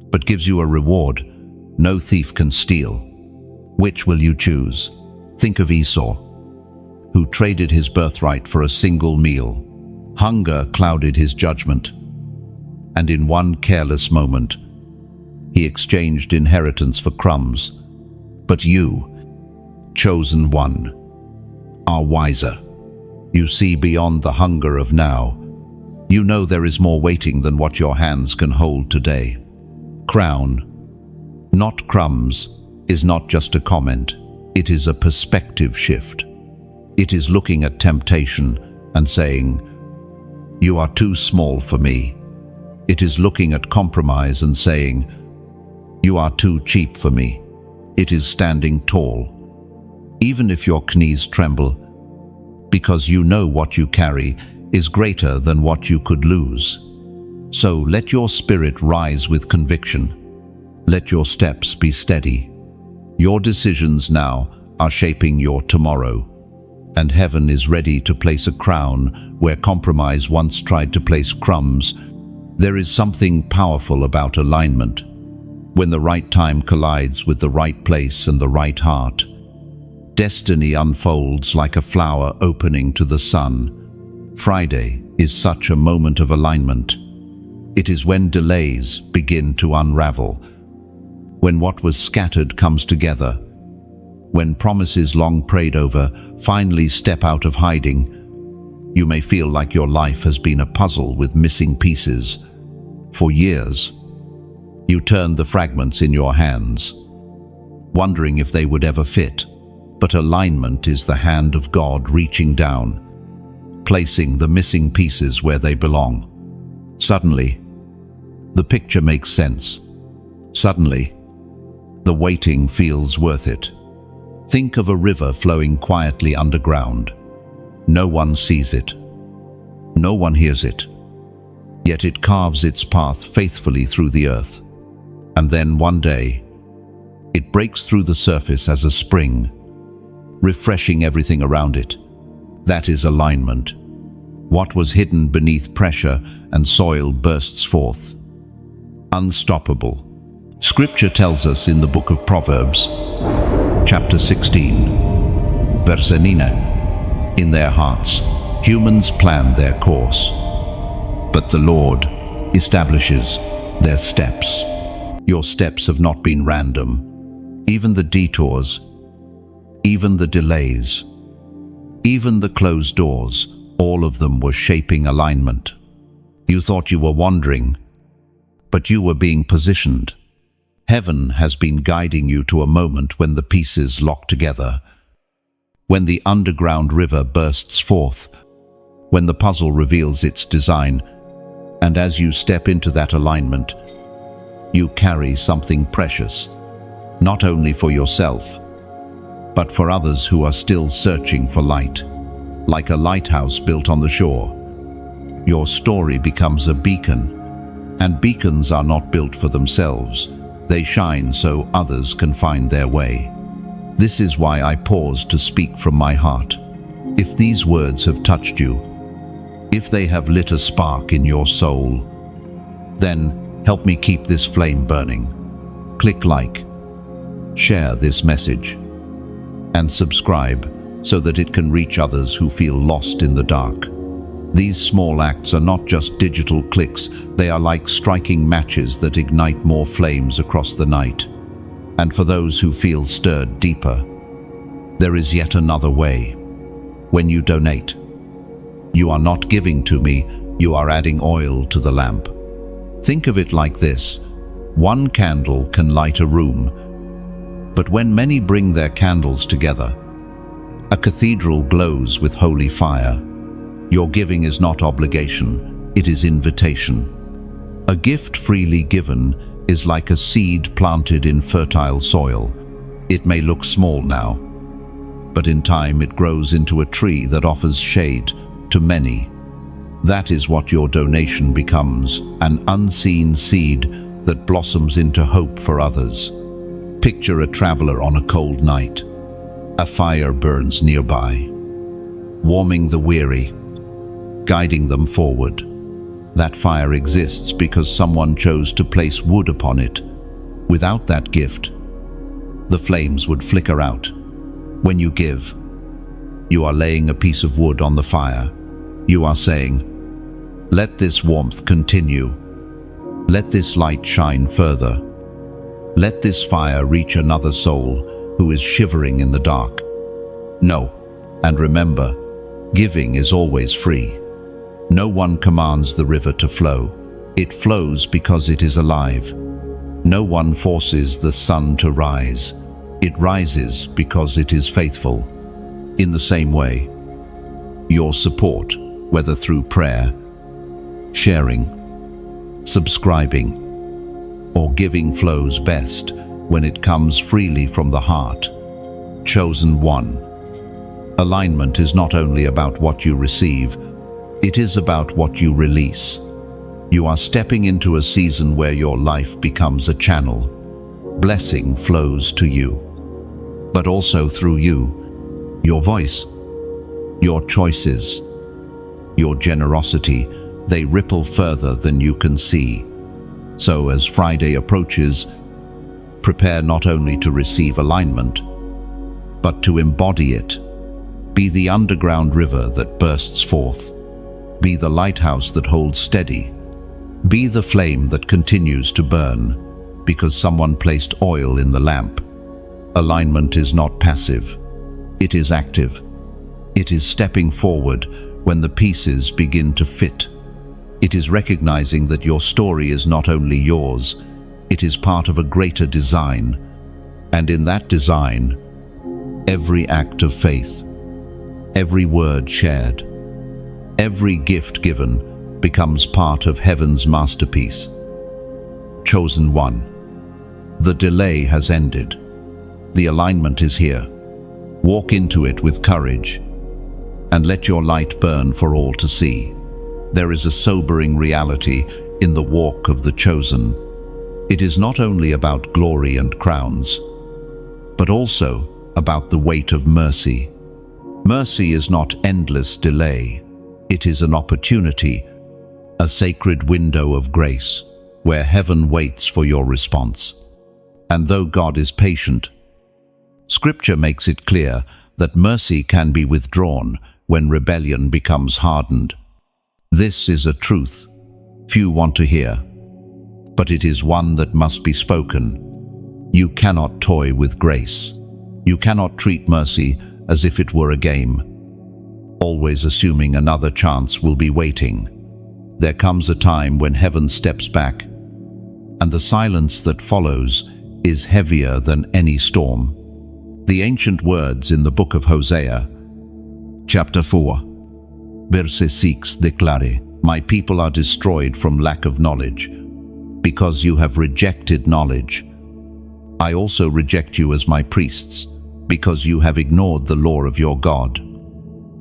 but gives you a reward no thief can steal. Which will you choose? Think of Esau, who traded his birthright for a single meal. Hunger clouded his judgment, and in one careless moment, he exchanged inheritance for crumbs. But you, chosen one, are wiser. You see beyond the hunger of now. You know there is more waiting than what your hands can hold today. Crown, not crumbs, is not just a comment. It is a perspective shift. It is looking at temptation and saying, "You are too small for me." It is looking at compromise and saying, "You are too cheap for me." it is standing tall. Even if your knees tremble, because you know what you carry is greater than what you could lose. So let your spirit rise with conviction. Let your steps be steady. Your decisions now are shaping your tomorrow, and heaven is ready to place a crown where compromise once tried to place crumbs. There is something powerful about alignment. When the right time collides with the right place and the right heart, destiny unfolds like a flower opening to the sun. Friday is such a moment of alignment. It is when delays begin to unravel, when what was scattered comes together, when promises long prayed over finally step out of hiding. You may feel like your life has been a puzzle with missing pieces. For years, you turned the fragments in your hands, wondering if they would ever fit. But alignment is the hand of God reaching down, placing the missing pieces where they belong. Suddenly, the picture makes sense. Suddenly, the waiting feels worth it. Think of a river flowing quietly underground. No one sees it. No one hears it. Yet it carves its path faithfully through the earth. And then one day, it breaks through the surface as a spring, refreshing everything around it. That is alignment. What was hidden beneath pressure and soil bursts forth. Unstoppable. Scripture tells us in the book of Proverbs, chapter 16, verse 9, in their hearts, humans plan their course, but the Lord establishes their steps. Your steps have not been random. Even the detours, even the delays, even the closed doors, all of them were shaping alignment. You thought you were wandering, but you were being positioned. Heaven has been guiding you to a moment when the pieces lock together, when the underground river bursts forth, when the puzzle reveals its design, and as you step into that alignment, you carry something precious, not only for yourself, but for others who are still searching for light. Like a lighthouse built on the shore, your story becomes a beacon, and beacons are not built for themselves. They shine so others can find their way. This is why I pause to speak from my heart. If these words have touched you, if they have lit a spark in your soul, then help me keep this flame burning. Click like, share this message, and subscribe so that it can reach others who feel lost in the dark. These small acts are not just digital clicks, they are like striking matches that ignite more flames across the night. And for those who feel stirred deeper, there is yet another way. When you donate, you are not giving to me, you are adding oil to the lamp. Think of it like this: one candle can light a room, but when many bring their candles together, a cathedral glows with holy fire. Your giving is not obligation, it is invitation. A gift freely given is like a seed planted in fertile soil. It may look small now, but in time it grows into a tree that offers shade to many. That is what your donation becomes, an unseen seed that blossoms into hope for others. Picture a traveler on a cold night. A fire burns nearby, warming the weary, guiding them forward. That fire exists because someone chose to place wood upon it. Without that gift, the flames would flicker out. When you give, you are laying a piece of wood on the fire. You are saying, "Let this warmth continue. Let this light shine further. Let this fire reach another soul who is shivering in the dark." No, and remember, giving is always free. No one commands the river to flow. It flows because it is alive. No one forces the sun to rise. It rises because it is faithful. In the same way, your support, whether through prayer, sharing, subscribing, or giving, flows best when it comes freely from the heart. Chosen one. Alignment is not only about what you receive, it is about what you release. You are stepping into a season where your life becomes a channel. Blessing flows to you, but also through you. Your voice, your choices, your generosity, they ripple further than you can see. So as Friday approaches, prepare not only to receive alignment, but to embody it. Be the underground river that bursts forth. Be the lighthouse that holds steady. Be the flame that continues to burn, because someone placed oil in the lamp. Alignment is not passive. It is active. It is stepping forward when the pieces begin to fit. It is recognizing that your story is not only yours, it is part of a greater design. And in that design, every act of faith, every word shared, every gift given becomes part of heaven's masterpiece. Chosen one. The delay has ended. The alignment is here. Walk into it with courage and let your light burn for all to see. There is a sobering reality in the walk of the chosen. It is not only about glory and crowns, but also about the weight of mercy. Mercy is not endless delay. It is an opportunity, a sacred window of grace, where heaven waits for your response. And though God is patient, Scripture makes it clear that mercy can be withdrawn when rebellion becomes hardened. This is a truth few want to hear, but it is one that must be spoken. You cannot toy with grace. You cannot treat mercy as if it were a game, always assuming another chance will be waiting. There comes a time when heaven steps back, and the silence that follows is heavier than any storm. The ancient words in the book of Hosea, chapter 4, verse 6 declare, "My people are destroyed from lack of knowledge, because you have rejected knowledge. I also reject you as my priests, because you have ignored the law of your God.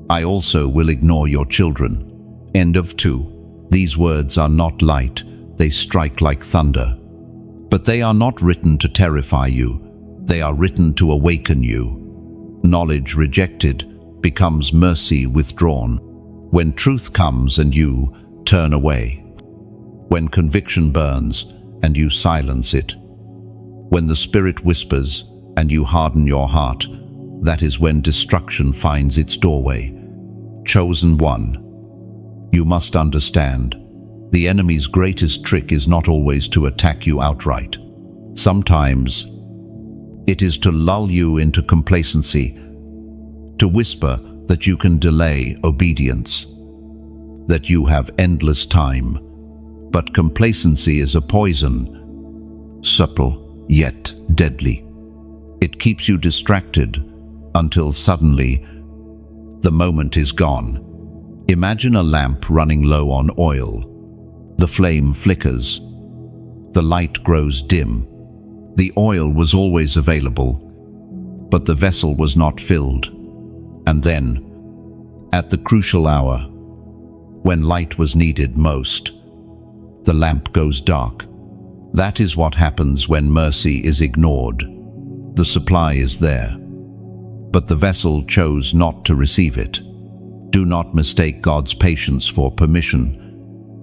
I also will ignore your children." End of 2. These words are not light, they strike like thunder. But they are not written to terrify you, they are written to awaken you. Knowledge rejected becomes mercy withdrawn. When truth comes and you turn away. When conviction burns and you silence it. When the Spirit whispers and you harden your heart, that is when destruction finds its doorway. Chosen one. You must understand, the enemy's greatest trick is not always to attack you outright. Sometimes it is to lull you into complacency, to whisper that you can delay obedience, that you have endless time. But complacency is a poison, subtle yet deadly. It keeps you distracted until suddenly the moment is gone. Imagine a lamp running low on oil. The flame flickers. The light grows dim. The oil was always available, but the vessel was not filled. And then, at the crucial hour, when light was needed most, the lamp goes dark. That is what happens when mercy is ignored. The supply is there, but the vessel chose not to receive it. Do not mistake God's patience for permission.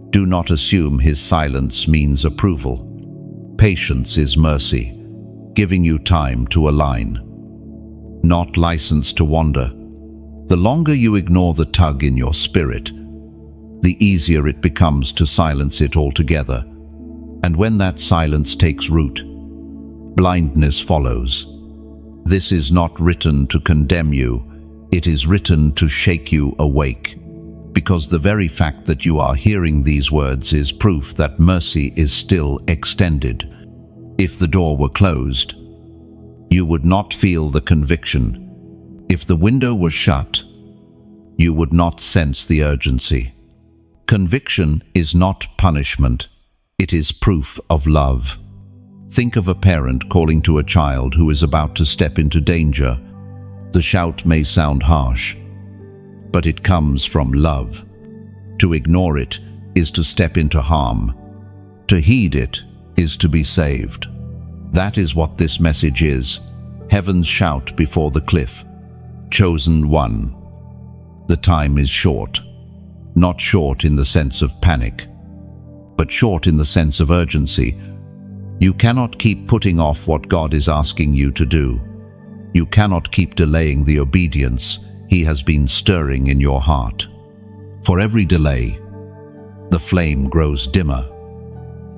Do not assume His silence means approval. Patience is mercy, giving you time to align, not license to wander. The longer you ignore the tug in your spirit, the easier it becomes to silence it altogether. And when that silence takes root, blindness follows. This is not written to condemn you, it is written to shake you awake. Because the very fact that you are hearing these words is proof that mercy is still extended. If the door were closed, you would not feel the conviction. If the window were shut, you would not sense the urgency. Conviction is not punishment, it is proof of love. Think of a parent calling to a child who is about to step into danger. The shout may sound harsh, but it comes from love. To ignore it is to step into harm. To heed it is to be saved. That is what this message is. Heaven's shout before the cliff. Chosen one. The time is short. Not short in the sense of panic, but short in the sense of urgency. You cannot keep putting off what God is asking you to do. You cannot keep delaying the obedience He has been stirring in your heart. For every delay, the flame grows dimmer,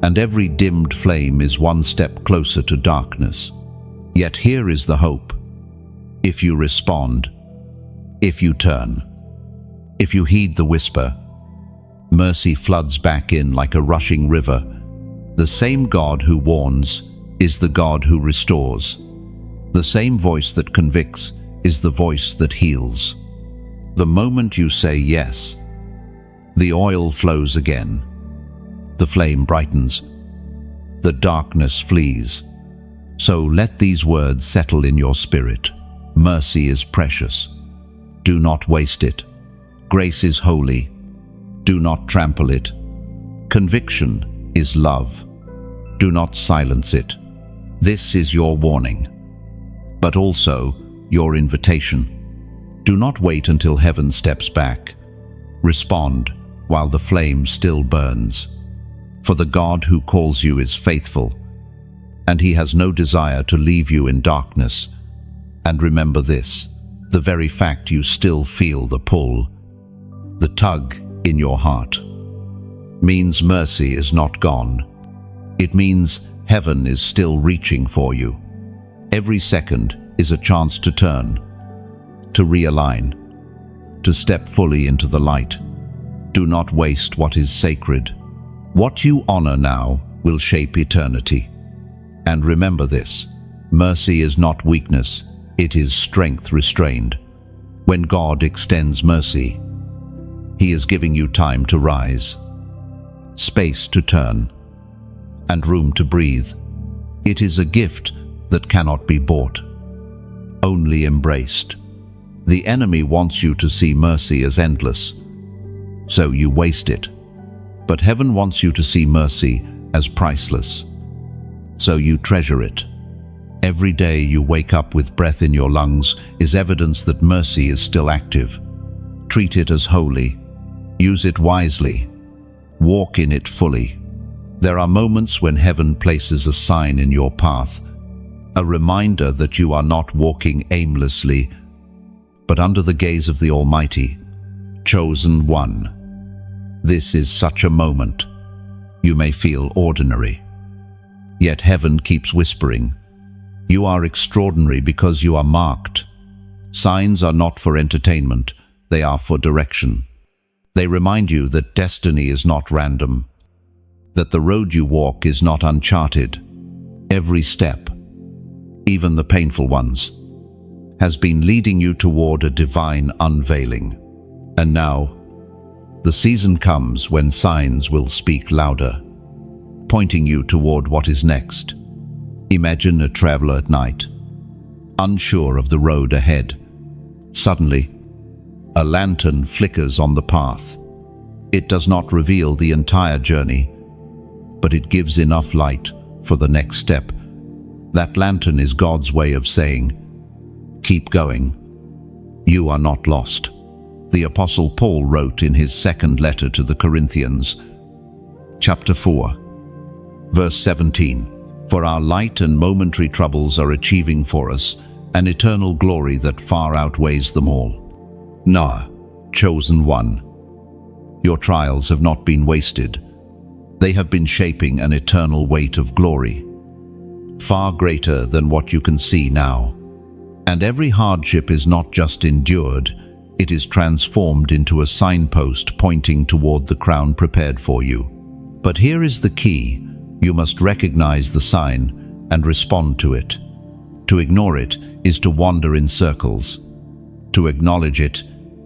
and every dimmed flame is one step closer to darkness. Yet here is the hope. If you respond, if you turn, if you heed the whisper, mercy floods back in like a rushing river. The same God who warns is the God who restores. The same voice that convicts is the voice that heals. The moment you say yes, the oil flows again. The flame brightens. The darkness flees. So let these words settle in your spirit. Mercy is precious. Do not waste it. Grace is holy. Do not trample it. Conviction is love. Do not silence it. This is your warning, but also your invitation. Do not wait until heaven steps back. Respond while the flame still burns. For the God who calls you is faithful, and He has no desire to leave you in darkness. And remember this, the very fact you still feel the pull, the tug in your heart, means mercy is not gone. It means heaven is still reaching for you. Every second is a chance to turn, to realign, to step fully into the light. Do not waste what is sacred. What you honor now will shape eternity. And remember this, mercy is not weakness, it is strength restrained. When God extends mercy, He is giving you time to rise, space to turn, and room to breathe. It is a gift that cannot be bought, only embraced. The enemy wants you to see mercy as endless, so you waste it. But heaven wants you to see mercy as priceless, so you treasure it. Every day you wake up with breath in your lungs is evidence that mercy is still active. Treat it as holy. Use it wisely. Walk in it fully. There are moments when heaven places a sign in your path, a reminder that you are not walking aimlessly, but under the gaze of the Almighty, chosen one. This is such a moment. You may feel ordinary, yet heaven keeps whispering, you are extraordinary because you are marked. Signs are not for entertainment, they are for direction. They remind you that destiny is not random, that the road you walk is not uncharted. Every step, even the painful ones, has been leading you toward a divine unveiling. And now, the season comes when signs will speak louder, pointing you toward what is next. Imagine a traveler at night, unsure of the road ahead. Suddenly, a lantern flickers on the path. It does not reveal the entire journey, but it gives enough light for the next step. That lantern is God's way of saying, keep going. You are not lost. The Apostle Paul wrote in his second letter to the Corinthians, chapter 4, verse 17, for our light and momentary troubles are achieving for us an eternal glory that far outweighs them all. Nah, chosen one. Your trials have not been wasted. They have been shaping an eternal weight of glory, far greater than what you can see now. And every hardship is not just endured, it is transformed into a signpost pointing toward the crown prepared for you. But here is the key. You must recognize the sign and respond to it. To ignore it is to wander in circles. To acknowledge it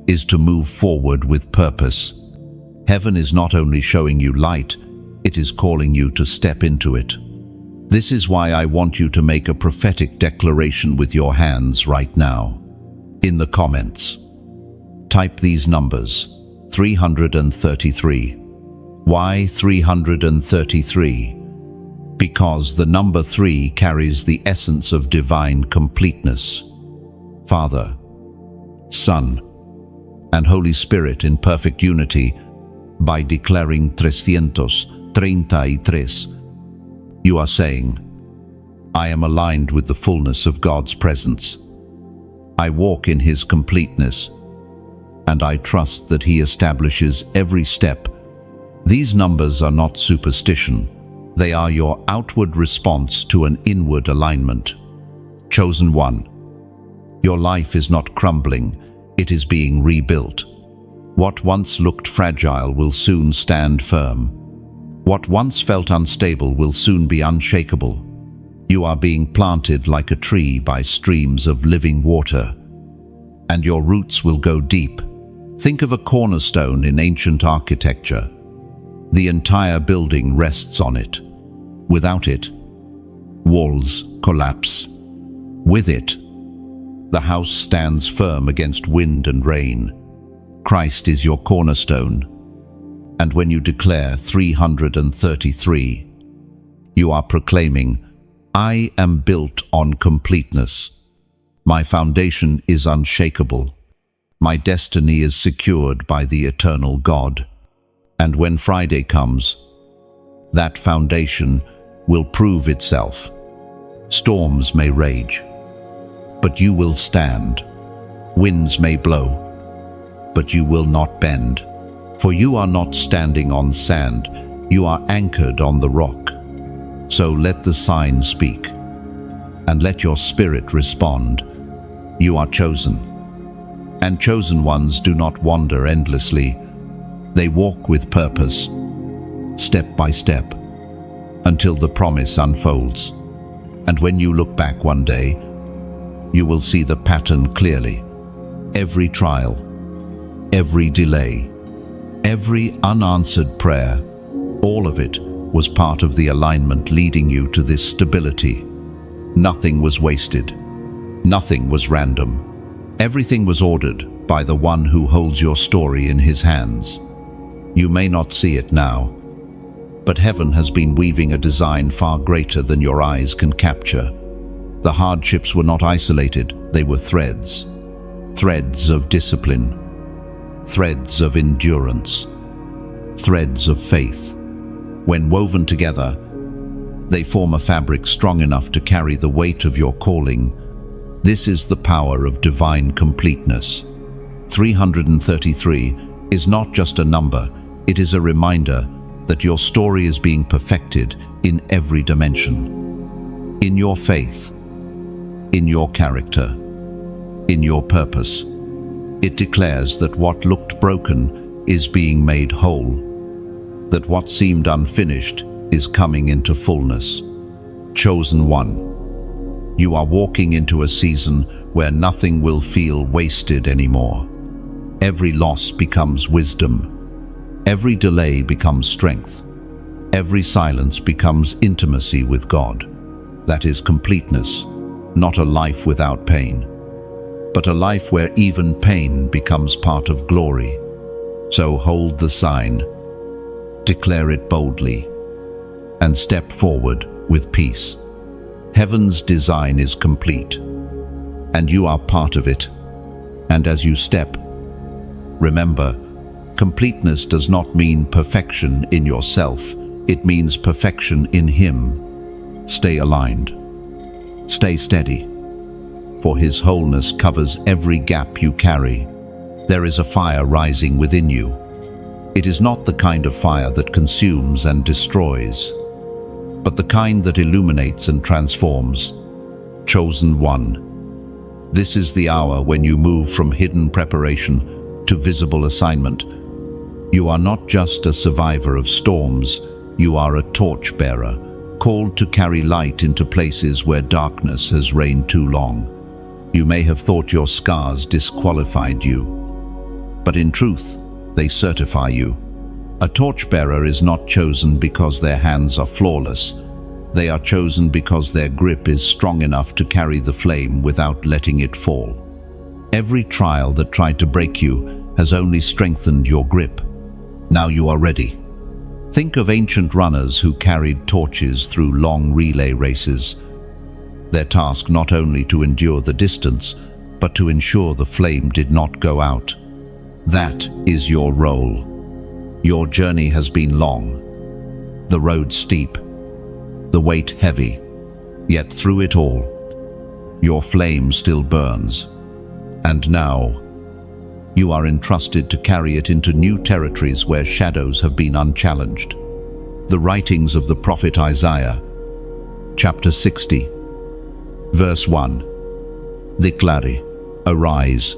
is to move forward with purpose. Heaven is not only showing you light, it is calling you to step into it. This is why I want you to make a prophetic declaration with your hands right now. In the comments, type these numbers: 333. Why 333? Because the number 3 carries the essence of divine completeness. Father, Son, and Holy Spirit in perfect unity. By declaring 333, you are saying, I am aligned with the fullness of God's presence. I walk in His completeness, and I trust that He establishes every step. These numbers are not superstition. They are your outward response to an inward alignment. Chosen one, your life is not crumbling, it is being rebuilt. What once looked fragile will soon stand firm. What once felt unstable will soon be unshakable. You are being planted like a tree by streams of living water, and your roots will go deep. Think of a cornerstone in ancient architecture. The entire building rests on it. Without it, walls collapse. With it, the house stands firm against wind and rain. Christ is your cornerstone, and when you declare 333, you are proclaiming, I am built on completeness. My foundation is unshakable. My destiny is secured by the eternal God. And when Friday comes, that foundation will prove itself. Storms may rage, but you will stand. Winds may blow, but you will not bend. For you are not standing on sand, you are anchored on the rock. So let the sign speak, and let your spirit respond. You are chosen, and chosen ones do not wander endlessly. They walk with purpose, step by step, until the promise unfolds. And when you look back one day, you will see the pattern clearly. Every trial, every delay, every unanswered prayer, all of it was part of the alignment leading you to this stability. Nothing was wasted. Nothing was random. Everything was ordered by the one who holds your story in His hands. You may not see it now, but heaven has been weaving a design far greater than your eyes can capture. The hardships were not isolated, they were threads. Threads of discipline, threads of endurance, threads of faith. When woven together, they form a fabric strong enough to carry the weight of your calling. This is the power of divine completeness. 333 is not just a number, it is a reminder that your story is being perfected in every dimension. In your faith, in your character, in your purpose. It declares that what looked broken is being made whole, that what seemed unfinished is coming into fullness. Chosen one, you are walking into a season where nothing will feel wasted anymore. Every loss becomes wisdom. Every delay becomes strength. Every silence becomes intimacy with God. That is completeness, not a life without pain, but a life where even pain becomes part of glory. So hold the sign, declare it boldly, and step forward with peace. Heaven's design is complete, and you are part of it. And as you step, remember, completeness does not mean perfection in yourself, it means perfection in Him. Stay aligned. Stay steady, for His wholeness covers every gap you carry. There is a fire rising within you. It is not the kind of fire that consumes and destroys, but the kind that illuminates and transforms. Chosen one, this is the hour when you move from hidden preparation to visible assignment. You are not just a survivor of storms, you are a torchbearer, called to carry light into places where darkness has reigned too long. You may have thought your scars disqualified you, but in truth, they certify you. A torchbearer is not chosen because their hands are flawless. They are chosen because their grip is strong enough to carry the flame without letting it fall. Every trial that tried to break you has only strengthened your grip. Now you are ready. Think of ancient runners who carried torches through long relay races. Their task not only to endure the distance, but to ensure the flame did not go out. That is your role. Your journey has been long, the road steep, the weight heavy, yet through it all, your flame still burns. And now, you are entrusted to carry it into new territories where shadows have been unchallenged. The writings of the prophet Isaiah, chapter 60, verse 1. Declare, arise,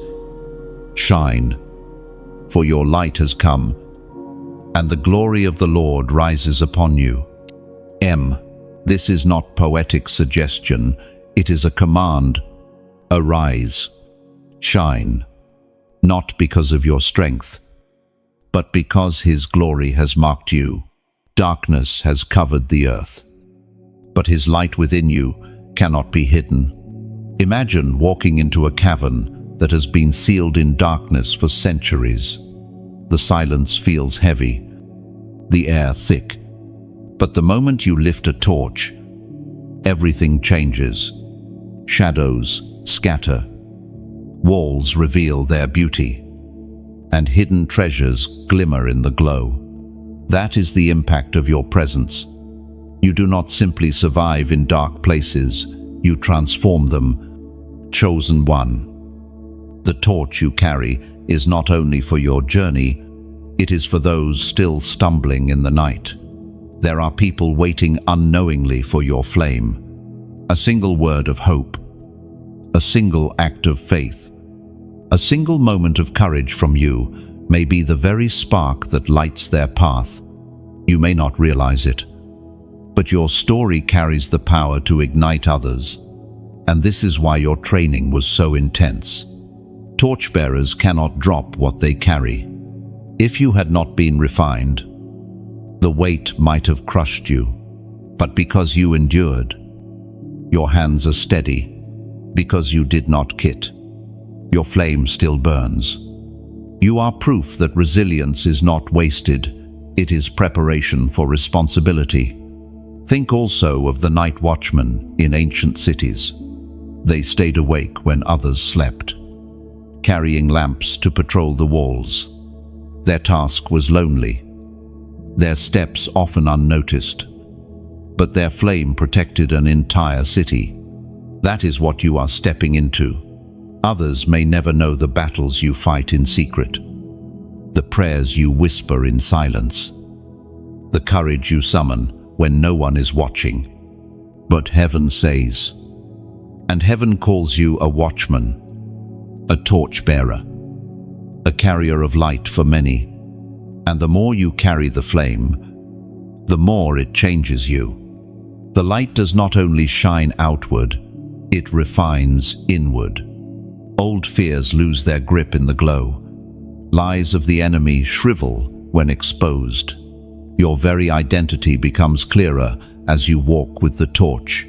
shine, for your light has come, and the glory of the Lord rises upon you. This is not poetic suggestion, it is a command. Arise, shine, not because of your strength, but because His glory has marked you. Darkness has covered the earth, but His light within you cannot be hidden. Imagine walking into a cavern that has been sealed in darkness for centuries. The silence feels heavy, the air thick. But the moment you lift a torch, everything changes. Shadows scatter, walls reveal their beauty, and hidden treasures glimmer in the glow. That is the impact of your presence. You do not simply survive in dark places, you transform them. Chosen one. The torch you carry is not only for your journey, it is for those still stumbling in the night. There are people waiting unknowingly for your flame. A single word of hope, a single act of faith, a single moment of courage from you may be the very spark that lights their path. You may not realize it, but your story carries the power to ignite others. And this is why your training was so intense. Torchbearers cannot drop what they carry. If you had not been refined, the weight might have crushed you. But because you endured, your hands are steady. Because you did not quit, your flame still burns. You are proof that resilience is not wasted. It is preparation for responsibility. Think also of the night watchmen in ancient cities. They stayed awake when others slept, carrying lamps to patrol the walls. Their task was lonely, their steps often unnoticed, but their flame protected an entire city. That is what you are stepping into. Others may never know the battles you fight in secret, the prayers you whisper in silence, the courage you summon when no one is watching. But heaven says, and heaven calls you a watchman, a torchbearer, a carrier of light for many. And the more you carry the flame, the more it changes you. The light does not only shine outward, it refines inward. Old fears lose their grip in the glow. Lies of the enemy shrivel when exposed. Your very identity becomes clearer as you walk with the torch.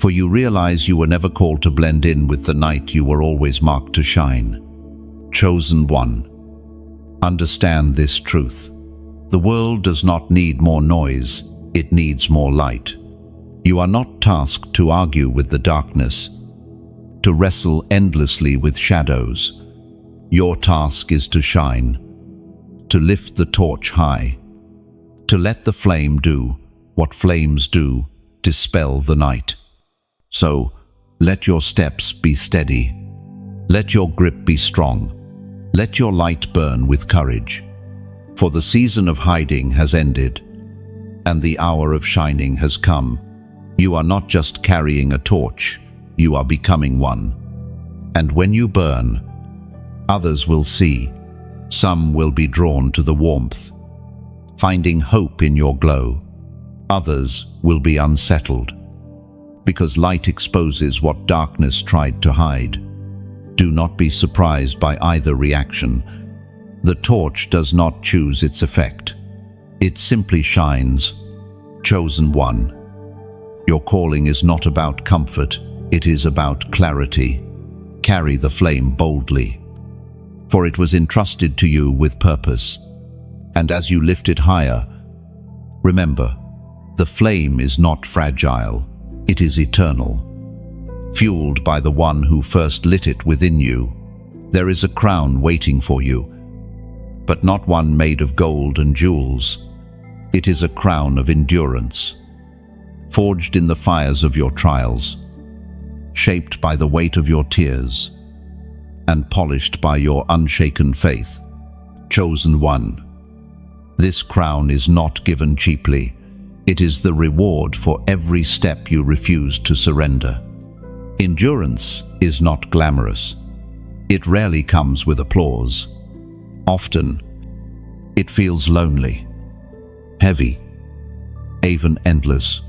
For you realize you were never called to blend in with the night, you were always marked to shine. Chosen one. Understand this truth. The world does not need more noise, it needs more light. You are not tasked to argue with the darkness, to wrestle endlessly with shadows. Your task is to shine, to lift the torch high, to let the flame do what flames do, dispel the night. So, let your steps be steady. Let your grip be strong. Let your light burn with courage. For the season of hiding has ended, and the hour of shining has come. You are not just carrying a torch, you are becoming one. And when you burn, others will see. Some will be drawn to the warmth, finding hope in your glow. Others will be unsettled, because light exposes what darkness tried to hide. Do not be surprised by either reaction. The torch does not choose its effect. It simply shines. Chosen one. Your calling is not about comfort, it is about clarity. Carry the flame boldly, for it was entrusted to you with purpose. And as you lift it higher, remember, the flame is not fragile, it is eternal. Fueled by the one who first lit it within you, there is a crown waiting for you, but not one made of gold and jewels. It is a crown of endurance, forged in the fires of your trials, shaped by the weight of your tears, and polished by your unshaken faith. Chosen one, this crown is not given cheaply. It is the reward for every step you refuse to surrender. Endurance is not glamorous. It rarely comes with applause. Often, it feels lonely, heavy, even endless.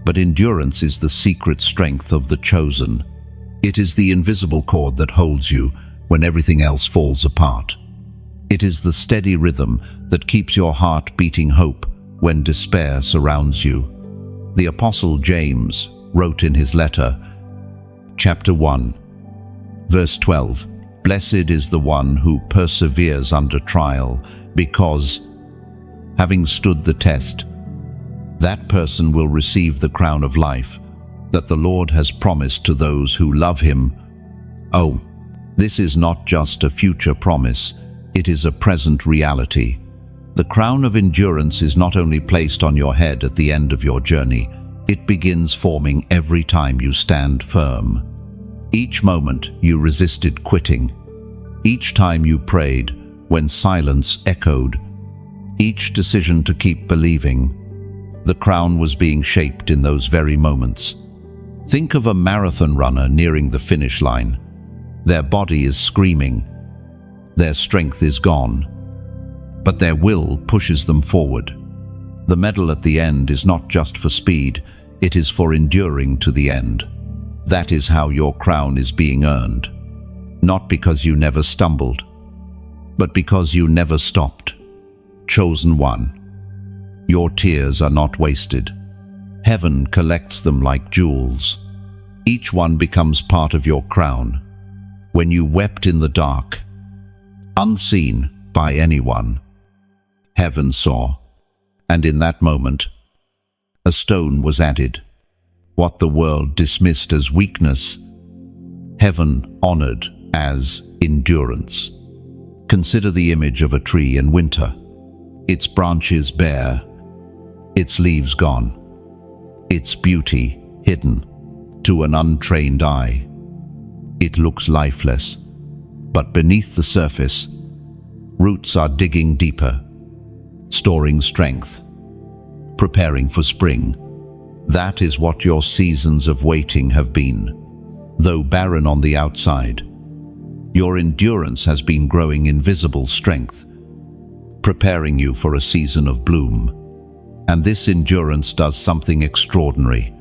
But endurance is the secret strength of the chosen. It is the invisible cord that holds you when everything else falls apart. It is the steady rhythm that keeps your heart beating hope when despair surrounds you. The Apostle James wrote in his letter, chapter 1, verse 12, "Blessed is the one who perseveres under trial, because, having stood the test, that person will receive the crown of life that the Lord has promised to those who love him." Oh, this is not just a future promise, it is a present reality. The crown of endurance is not only placed on your head at the end of your journey, it begins forming every time you stand firm. Each moment you resisted quitting, each time you prayed when silence echoed, each decision to keep believing, the crown was being shaped in those very moments. Think of a marathon runner nearing the finish line. Their body is screaming, their strength is gone, but their will pushes them forward. The medal at the end is not just for speed, it is for enduring to the end. That is how your crown is being earned. Not because you never stumbled, but because you never stopped. Chosen one, your tears are not wasted. Heaven collects them like jewels. Each one becomes part of your crown. When you wept in the dark, unseen by anyone, heaven saw, and in that moment, a stone was added. What the world dismissed as weakness, heaven honored as endurance. Consider the image of a tree in winter. Its branches bare, its leaves gone, its beauty hidden. To an untrained eye, it looks lifeless, but beneath the surface, roots are digging deeper, storing strength, preparing for spring. That is what your seasons of waiting have been. Though barren on the outside, your endurance has been growing invisible strength, preparing you for a season of bloom. And this endurance does something extraordinary.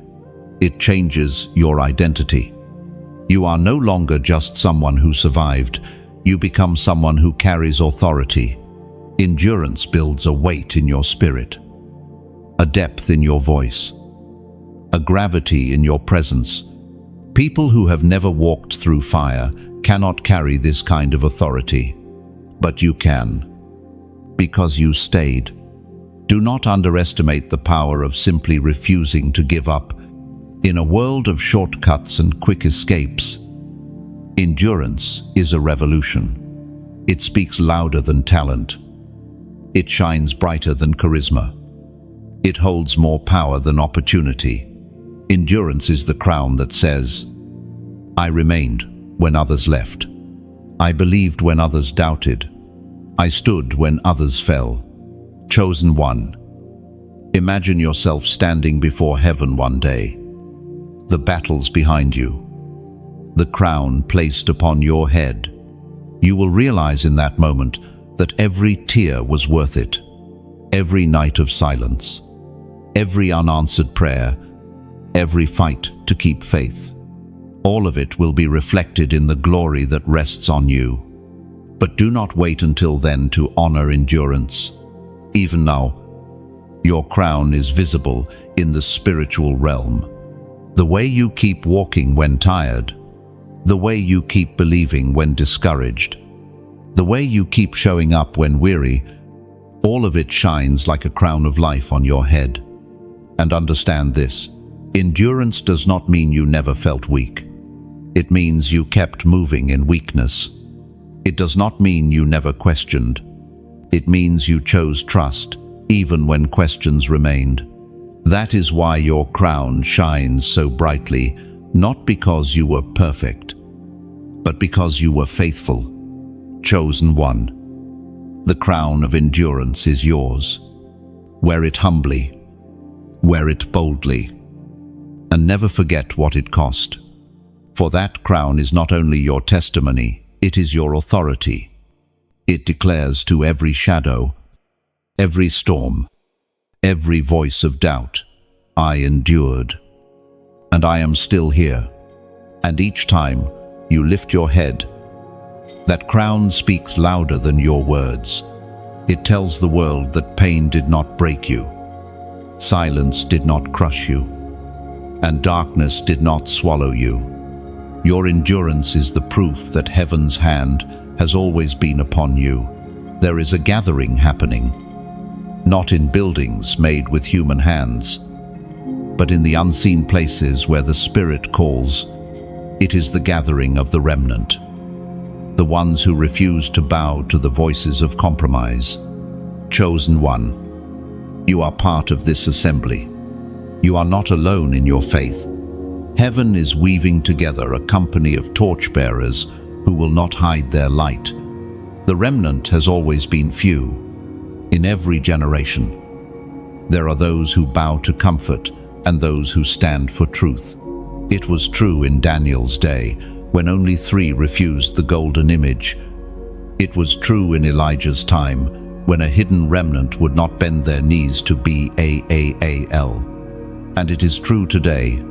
It changes your identity. You are no longer just someone who survived. You become someone who carries authority. Endurance builds a weight in your spirit, a depth in your voice, a gravity in your presence. People who have never walked through fire cannot carry this kind of authority, but you can, because you stayed. Do not underestimate the power of simply refusing to give up. In a world of shortcuts and quick escapes, endurance is a revolution. It speaks louder than talent. It shines brighter than charisma. It holds more power than opportunity. Endurance is the crown that says, "I remained when others left. I believed when others doubted. I stood when others fell." Chosen one, imagine yourself standing before heaven one day. The battles behind you, the crown placed upon your head. You will realize in that moment that every tear was worth it, every night of silence, every unanswered prayer, every fight to keep faith. All of it will be reflected in the glory that rests on you. But do not wait until then to honor endurance. Even now, Your crown is visible in the spiritual realm. The way you keep walking when tired, the way you keep believing when discouraged, the way you keep showing up when weary, all of it shines like a crown of life on your head. And understand this, endurance does not mean you never felt weak. It means you kept moving in weakness. It does not mean you never questioned. It means you chose trust, even when questions remained. That is why your crown shines so brightly, not because you were perfect, but because you were faithful, chosen one. The crown of endurance is yours. Wear it humbly, wear it boldly, and never forget what it cost. For that crown is not only your testimony, it is your authority. It declares to every shadow, every storm, every voice of doubt, I endured, and I am still here. And each time you lift your head, that crown speaks louder than your words. It tells the world that pain did not break you, silence did not crush you, and darkness did not swallow you. Your endurance is the proof that heaven's hand has always been upon you. There is a gathering happening, not in buildings made with human hands, but in the unseen places where the Spirit calls. It is the gathering of the remnant, the ones who refuse to bow to the voices of compromise. Chosen one, you are part of this assembly. You are not alone in your faith. Heaven is weaving together a company of torchbearers who will not hide their light. The remnant has always been few. In every generation, there are those who bow to comfort and those who stand for truth. It was true in Daniel's day, when only 3 refused the golden image. It was true in Elijah's time, when a hidden remnant would not bend their knees to Baal. And it is true today,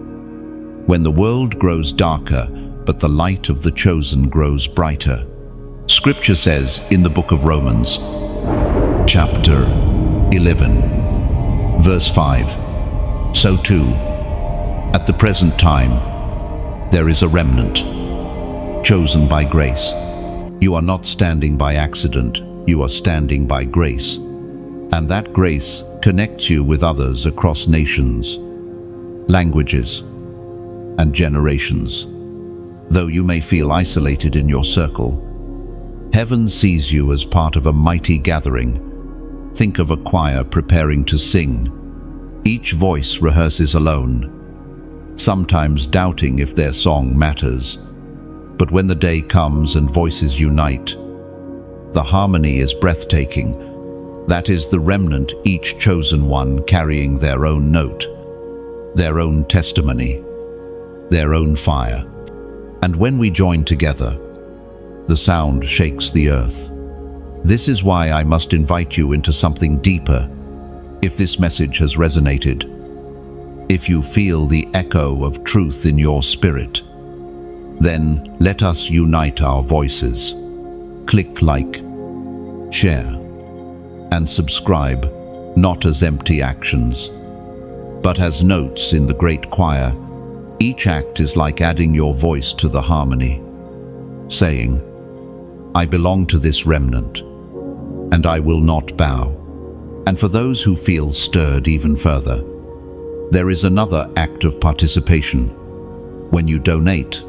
when the world grows darker, but the light of the chosen grows brighter. Scripture says in the book of Romans, chapter 11, verse 5, so too, at the present time, there is a remnant, chosen by grace. You are not standing by accident, you are standing by grace. And that grace connects you with others across nations, languages, and generations. Though you may feel isolated in your circle, heaven sees you as part of a mighty gathering. Think of a choir preparing to sing. Each voice rehearses alone, sometimes doubting if their song matters. But when the day comes and voices unite, the harmony is breathtaking. That is the remnant, each chosen one carrying their own note, their own testimony, their own fire. And when we join together, the sound shakes the earth. This is why I must invite you into something deeper. If this message has resonated, if you feel the echo of truth in your spirit, then let us unite our voices. Click like, share, and subscribe, not as empty actions, but as notes in the great choir. Each act is like adding your voice to the harmony, saying, I belong to this remnant, and I will not bow. And for those who feel stirred even further, there is another act of participation. When you donate,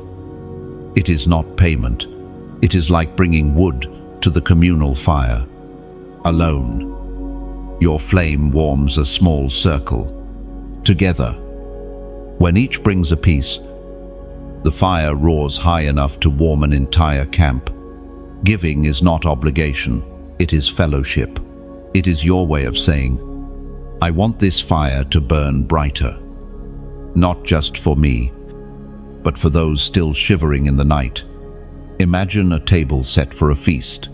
it is not payment. It is like bringing wood to the communal fire. Alone, your flame warms a small circle. Together, when each brings a piece, the fire roars high enough to warm an entire camp. Giving is not obligation, it is fellowship. It is your way of saying, I want this fire to burn brighter, not just for me, but for those still shivering in the night. Imagine a table set for a feast.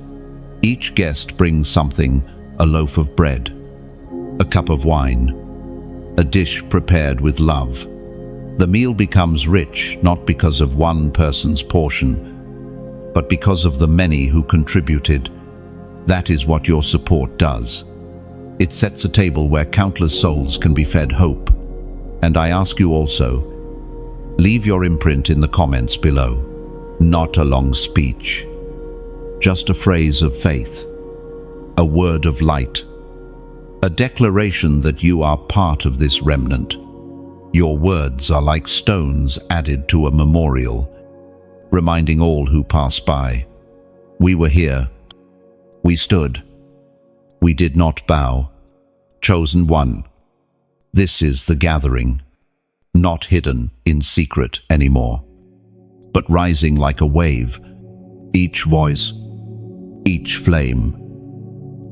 Each guest brings something, a loaf of bread, a cup of wine, a dish prepared with love. The meal becomes rich not because of one person's portion, but because of the many who contributed. That is what your support does. It sets a table where countless souls can be fed hope. And I ask you also, leave your imprint in the comments below. Not a long speech, just a phrase of faith, a word of light, a declaration that you are part of this remnant. Your words are like stones added to a memorial, reminding all who pass by, we were here, we stood, we did not bow, chosen one. This is the gathering, not hidden in secret anymore, but rising like a wave, each voice, each flame,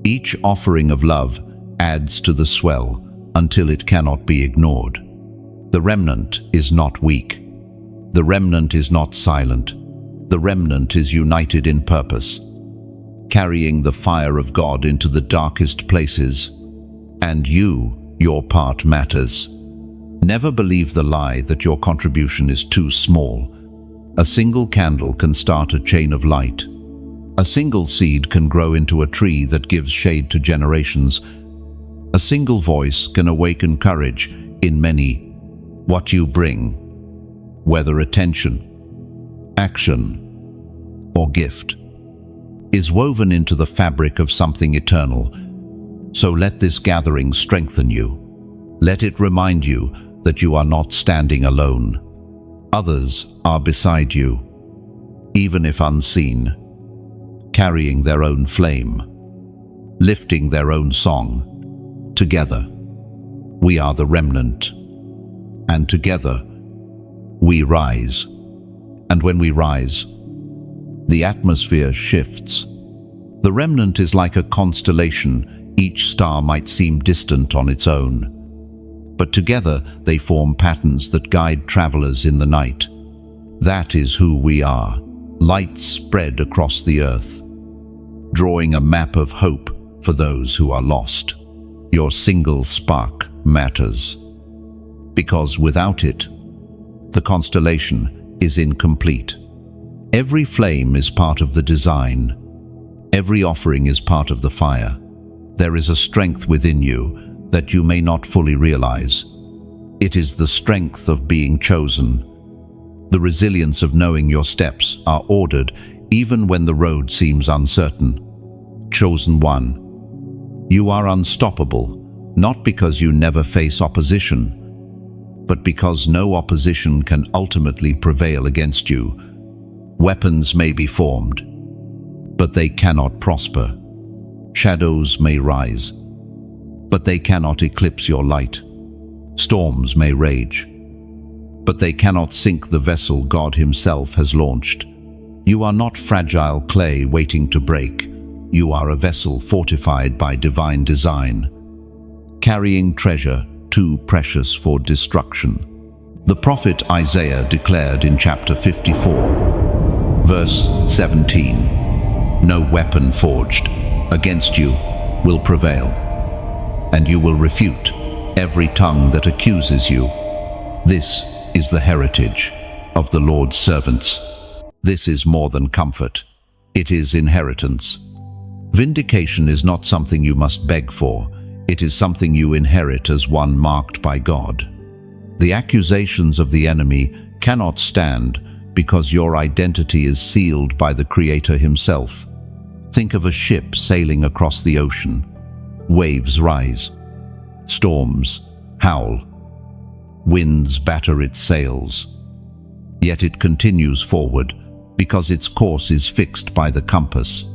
each offering of love adds to the swell until it cannot be ignored. The remnant is not weak. The remnant is not silent. The remnant is united in purpose, carrying the fire of God into the darkest places. And you, your part matters. Never believe the lie that your contribution is too small. A single candle can start a chain of light. A single seed can grow into a tree that gives shade to generations. A single voice can awaken courage in many. What you bring, whether attention, action, or gift, is woven into the fabric of something eternal. So let this gathering strengthen you. Let it remind you that you are not standing alone. Others are beside you, even if unseen, carrying their own flame, lifting their own song. Together, we are the remnant, and together, we rise. And when we rise, the atmosphere shifts. The remnant is like a constellation. Each star might seem distant on its own, but together they form patterns that guide travelers in the night. That is who we are, lights spread across the earth, drawing a map of hope for those who are lost. Your single spark matters, because without it, the constellation is incomplete. Every flame is part of the design. Every offering is part of the fire. There is a strength within you that you may not fully realize. It is the strength of being chosen, the resilience of knowing your steps are ordered even when the road seems uncertain. Chosen one. You are unstoppable, not because you never face opposition, but because no opposition can ultimately prevail against you. Weapons may be formed, but they cannot prosper. Shadows may rise, but they cannot eclipse your light. Storms may rage, but they cannot sink the vessel God Himself has launched. You are not fragile clay waiting to break. You are a vessel fortified by divine design, carrying treasure too precious for destruction. The prophet Isaiah declared in chapter 54, verse 17, "No weapon forged against you will prevail, and you will refute every tongue that accuses you. This is the heritage of the Lord's servants." This is more than comfort. It is inheritance. Vindication is not something you must beg for. It is something you inherit as one marked by God. The accusations of the enemy cannot stand because your identity is sealed by the Creator Himself. Think of a ship sailing across the ocean. Waves rise. Storms howl. Winds batter its sails. Yet it continues forward because its course is fixed by the compass.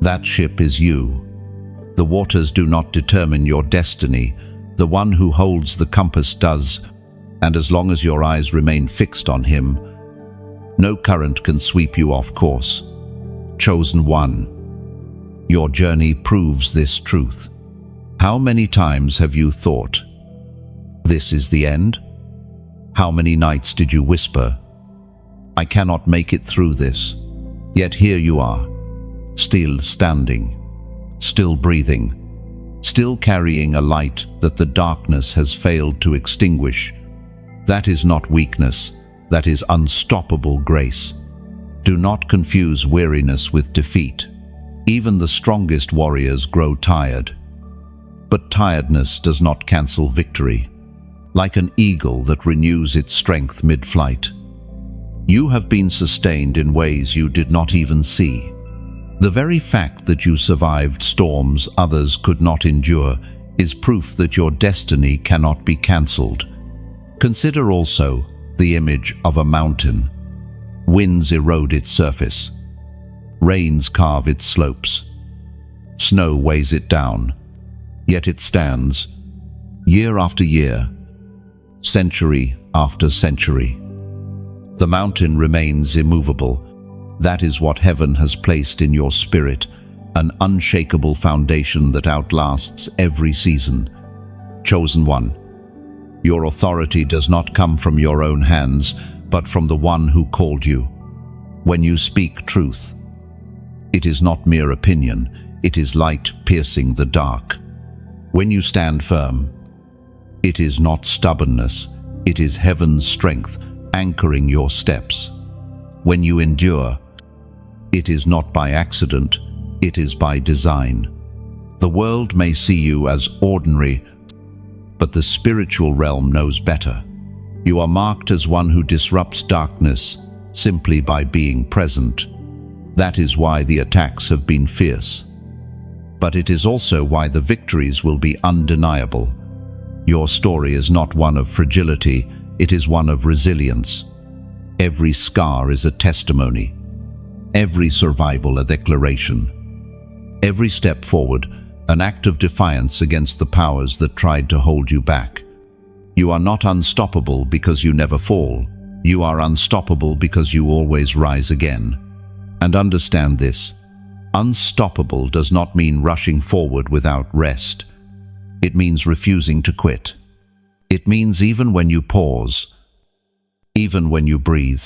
That ship is you. The waters do not determine your destiny. The one who holds the compass does, and as long as your eyes remain fixed on Him, no current can sweep you off course. Chosen one. Your journey proves this truth. How many times have you thought, "This is the end"? How many nights did you whisper, "I cannot make it through this"? Yet here you are, still standing, still breathing, still carrying a light that the darkness has failed to extinguish. That is not weakness, that is unstoppable grace. Do not confuse weariness with defeat. Even the strongest warriors grow tired. But tiredness does not cancel victory. Like an eagle that renews its strength mid-flight, you have been sustained in ways you did not even see. The very fact that you survived storms others could not endure is proof that your destiny cannot be cancelled. Consider also the image of a mountain. Winds erode its surface. Rains carve its slopes. Snow weighs it down. Yet it stands, year after year, century after century. The mountain remains immovable. That is what heaven has placed in your spirit, an unshakable foundation that outlasts every season. Chosen one, your authority does not come from your own hands, but from the one who called you. When you speak truth, it is not mere opinion, it is light piercing the dark. When you stand firm, it is not stubbornness, it is heaven's strength anchoring your steps. When you endure, it is not by accident, it is by design. The world may see you as ordinary, but the spiritual realm knows better. You are marked as one who disrupts darkness simply by being present. That is why the attacks have been fierce. But it is also why the victories will be undeniable. Your story is not one of fragility, it is one of resilience. Every scar is a testimony. Every survival a declaration. Every step forward, an act of defiance against the powers that tried to hold you back. You are not unstoppable because you never fall. You are unstoppable because you always rise again. And understand this, unstoppable does not mean rushing forward without rest. It means refusing to quit. It means even when you pause, even when you breathe,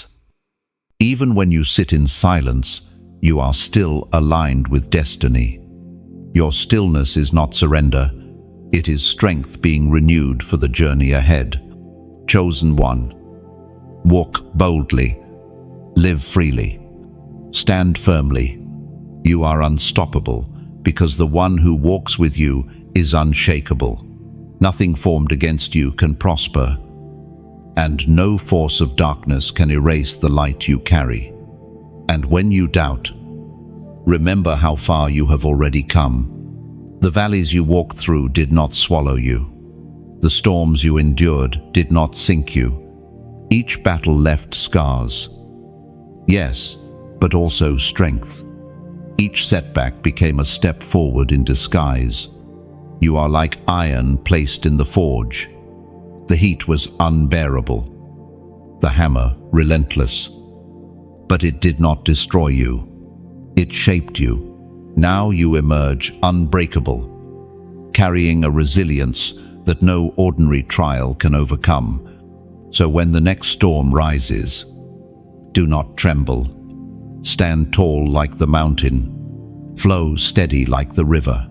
even when you sit in silence, you are still aligned with destiny. Your stillness is not surrender, it is strength being renewed for the journey ahead. Chosen one, walk boldly, live freely, stand firmly. You are unstoppable because the one who walks with you is unshakable. Nothing formed against you can prosper, and no force of darkness can erase the light you carry. And when you doubt, remember how far you have already come. The valleys you walked through did not swallow you. The storms you endured did not sink you. Each battle left scars. Yes, but also strength. Each setback became a step forward in disguise. You are like iron placed in the forge. The heat was unbearable, the hammer relentless. But it did not destroy you. It shaped you. Now you emerge unbreakable, carrying a resilience that no ordinary trial can overcome. So when the next storm rises, do not tremble. Stand tall like the mountain, flow steady like the river,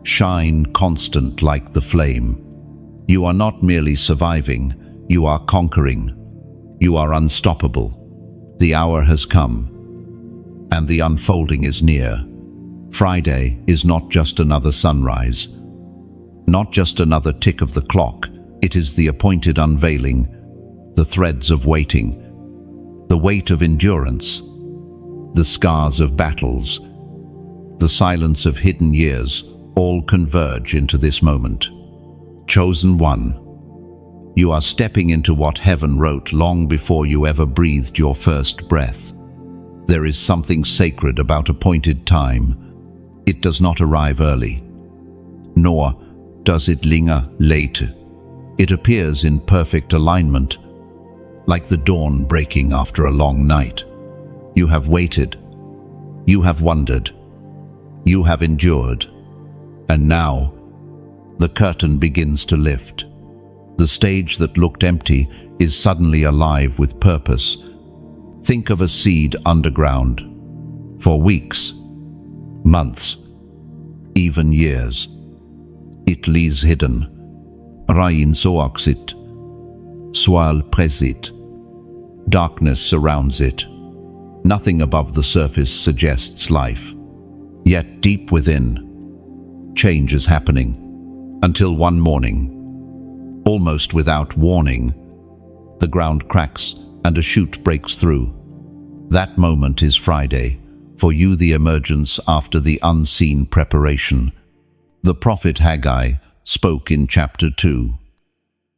shine constant like the flame. You are not merely surviving, you are conquering. You are unstoppable. The hour has come, and the unfolding is near. Friday is not just another sunrise, not just another tick of the clock. It is the appointed unveiling, the threads of waiting, the weight of endurance, the scars of battles, the silence of hidden years, all converge into this moment. Chosen one, you are stepping into what heaven wrote long before you ever breathed your first breath. There is something sacred about appointed time. It does not arrive early, nor does it linger late. It appears in perfect alignment, like the dawn breaking after a long night. You have waited, you have wondered, you have endured, and now the curtain begins to lift. The stage that looked empty is suddenly alive with purpose. Think of a seed underground. For weeks, months, even years, it lies hidden. Rain soaksit, swal presit. Darkness surrounds it. Nothing above the surface suggests life. Yet deep within, change is happening. Until one morning, almost without warning, the ground cracks and a shoot breaks through. That moment is Friday, for you the emergence after the unseen preparation. The prophet Haggai spoke in chapter 2,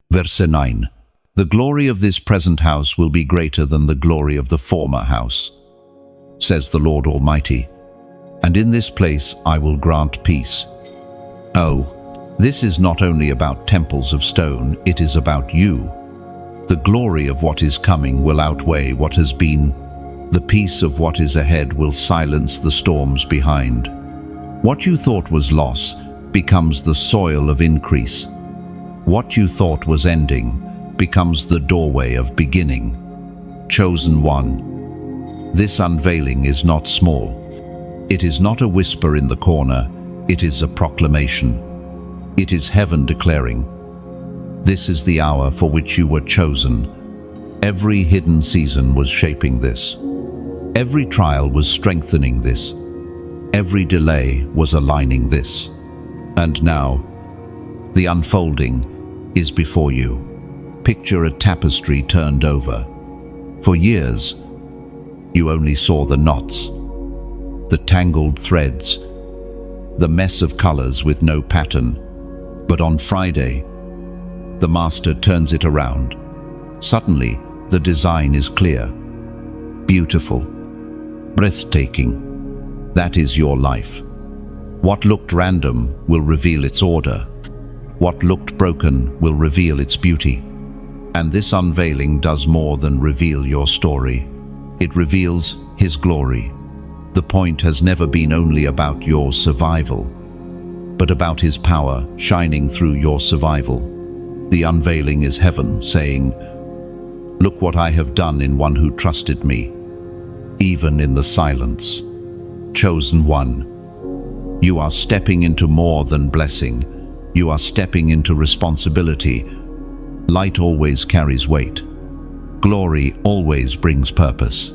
verse 9. The glory of this present house will be greater than the glory of the former house, says the Lord Almighty, and in this place I will grant peace. Oh, this is not only about temples of stone, it is about you. The glory of what is coming will outweigh what has been. The peace of what is ahead will silence the storms behind. What you thought was loss becomes the soil of increase. What you thought was ending becomes the doorway of beginning. Chosen one. This unveiling is not small. It is not a whisper in the corner, it is a proclamation. It is heaven declaring, this is the hour for which you were chosen. Every hidden season was shaping this. Every trial was strengthening this. Every delay was aligning this. And now, the unfolding is before you. Picture a tapestry turned over. For years, you only saw the knots, the tangled threads, the mess of colors with no pattern. But on Friday, the master turns it around. Suddenly, the design is clear, beautiful, breathtaking. That is your life. What looked random will reveal its order. What looked broken will reveal its beauty. And this unveiling does more than reveal your story. It reveals His glory. The point has never been only about your survival, but about His power shining through your survival. The unveiling is heaven saying, look what I have done in one who trusted me, even in the silence. Chosen one. You are stepping into more than blessing. You are stepping into responsibility. Light always carries weight. Glory always brings purpose.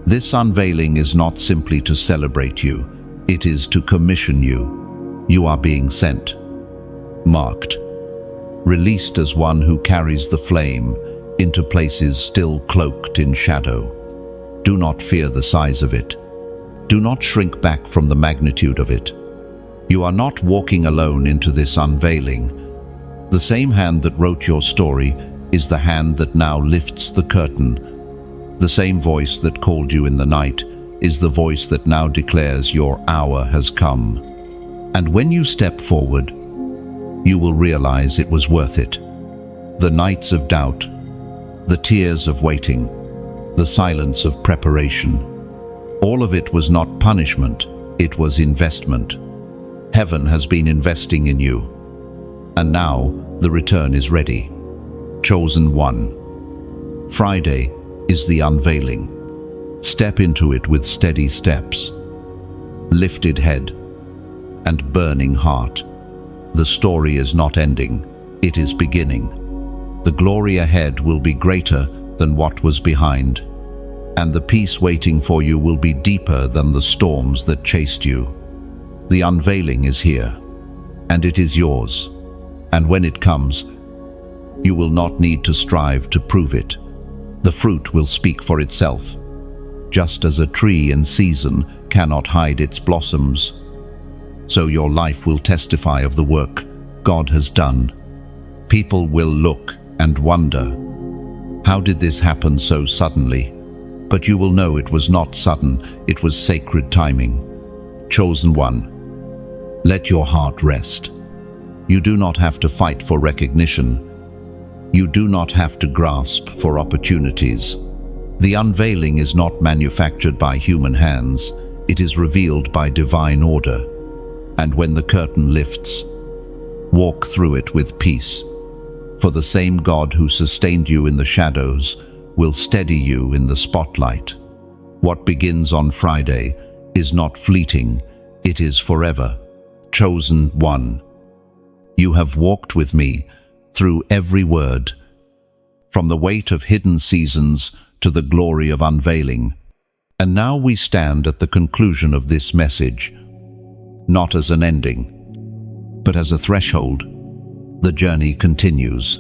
This unveiling is not simply to celebrate you, it is to commission you. You are being sent, marked, released as one who carries the flame into places still cloaked in shadow. Do not fear the size of it. Do not shrink back from the magnitude of it. You are not walking alone into this unveiling. The same hand that wrote your story is the hand that now lifts the curtain. The same voice that called you in the night is the voice that now declares your hour has come. And when you step forward, you will realize it was worth it. The nights of doubt, the tears of waiting, the silence of preparation, all of it was not punishment, it was investment. Heaven has been investing in you. And now the return is ready. Chosen one. Friday is the unveiling. Step into it with steady steps, lifted head, and burning heart. The story is not ending, it is beginning. The glory ahead will be greater than what was behind, and the peace waiting for you will be deeper than the storms that chased you. The unveiling is here, and it is yours. And when it comes, you will not need to strive to prove it. The fruit will speak for itself. Just as a tree in season cannot hide its blossoms, so your life will testify of the work God has done. People will look and wonder, how did this happen so suddenly? But you will know it was not sudden, it was sacred timing. Chosen one, let your heart rest. You do not have to fight for recognition. You do not have to grasp for opportunities. The unveiling is not manufactured by human hands, it is revealed by divine order. And when the curtain lifts, walk through it with peace. For the same God who sustained you in the shadows will steady you in the spotlight. What begins on Friday is not fleeting, it is forever. Chosen one. You have walked with me through every word, from the weight of hidden seasons to the glory of unveiling. And now we stand at the conclusion of this message, not as an ending, But as a threshold, the journey continues,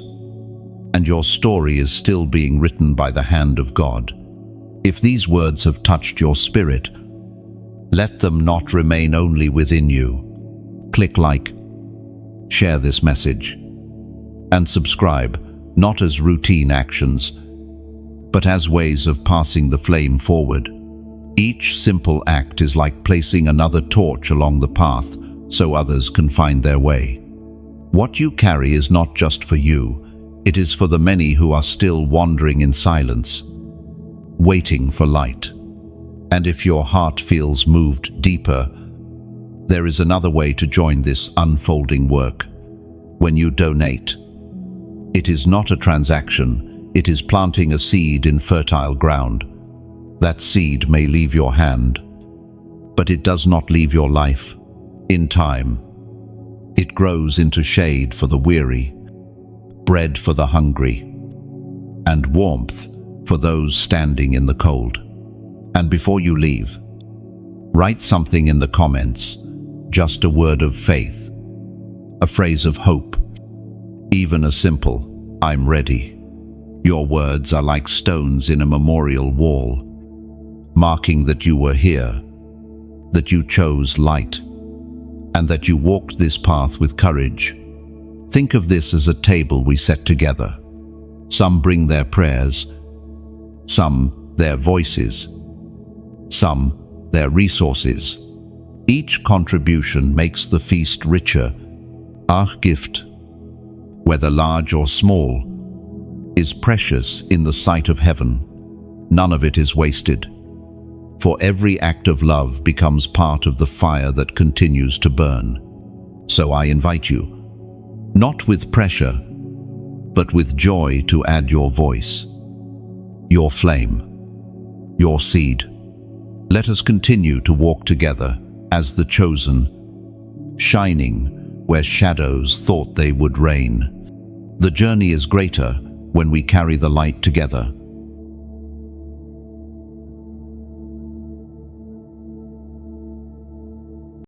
and your story is still being written by the hand of God. If these words have touched your spirit, let them not remain only within you. Click like, share this message, and subscribe, not as routine actions, but as ways of passing the flame forward. Each simple act is like placing another torch along the path so others can find their way. What you carry is not just for you, it is for the many who are still wandering in silence, waiting for light. And if your heart feels moved deeper, there is another way to join this unfolding work. When you donate, it is not a transaction, it is planting a seed in fertile ground. That seed may leave your hand, but it does not leave your life. In time, it grows into shade for the weary, bread for the hungry, and warmth for those standing in the cold. And before you leave, write something in the comments, just a word of faith, a phrase of hope, even a simple, "I'm ready." Your words are like stones in a memorial wall, marking that you were here, that you chose light, and that you walked this path with courage. Think of this as a table we set together. Some bring their prayers, some their voices, some their resources. Each contribution makes the feast richer. Our gift, whether large or small, is precious in the sight of heaven. None of it is wasted, for every act of love becomes part of the fire that continues to burn. So I invite you, not with pressure, but with joy, to add your voice, your flame, your seed. Let us continue to walk together as the chosen, shining where shadows thought they would reign. The journey is greater when we carry the light together.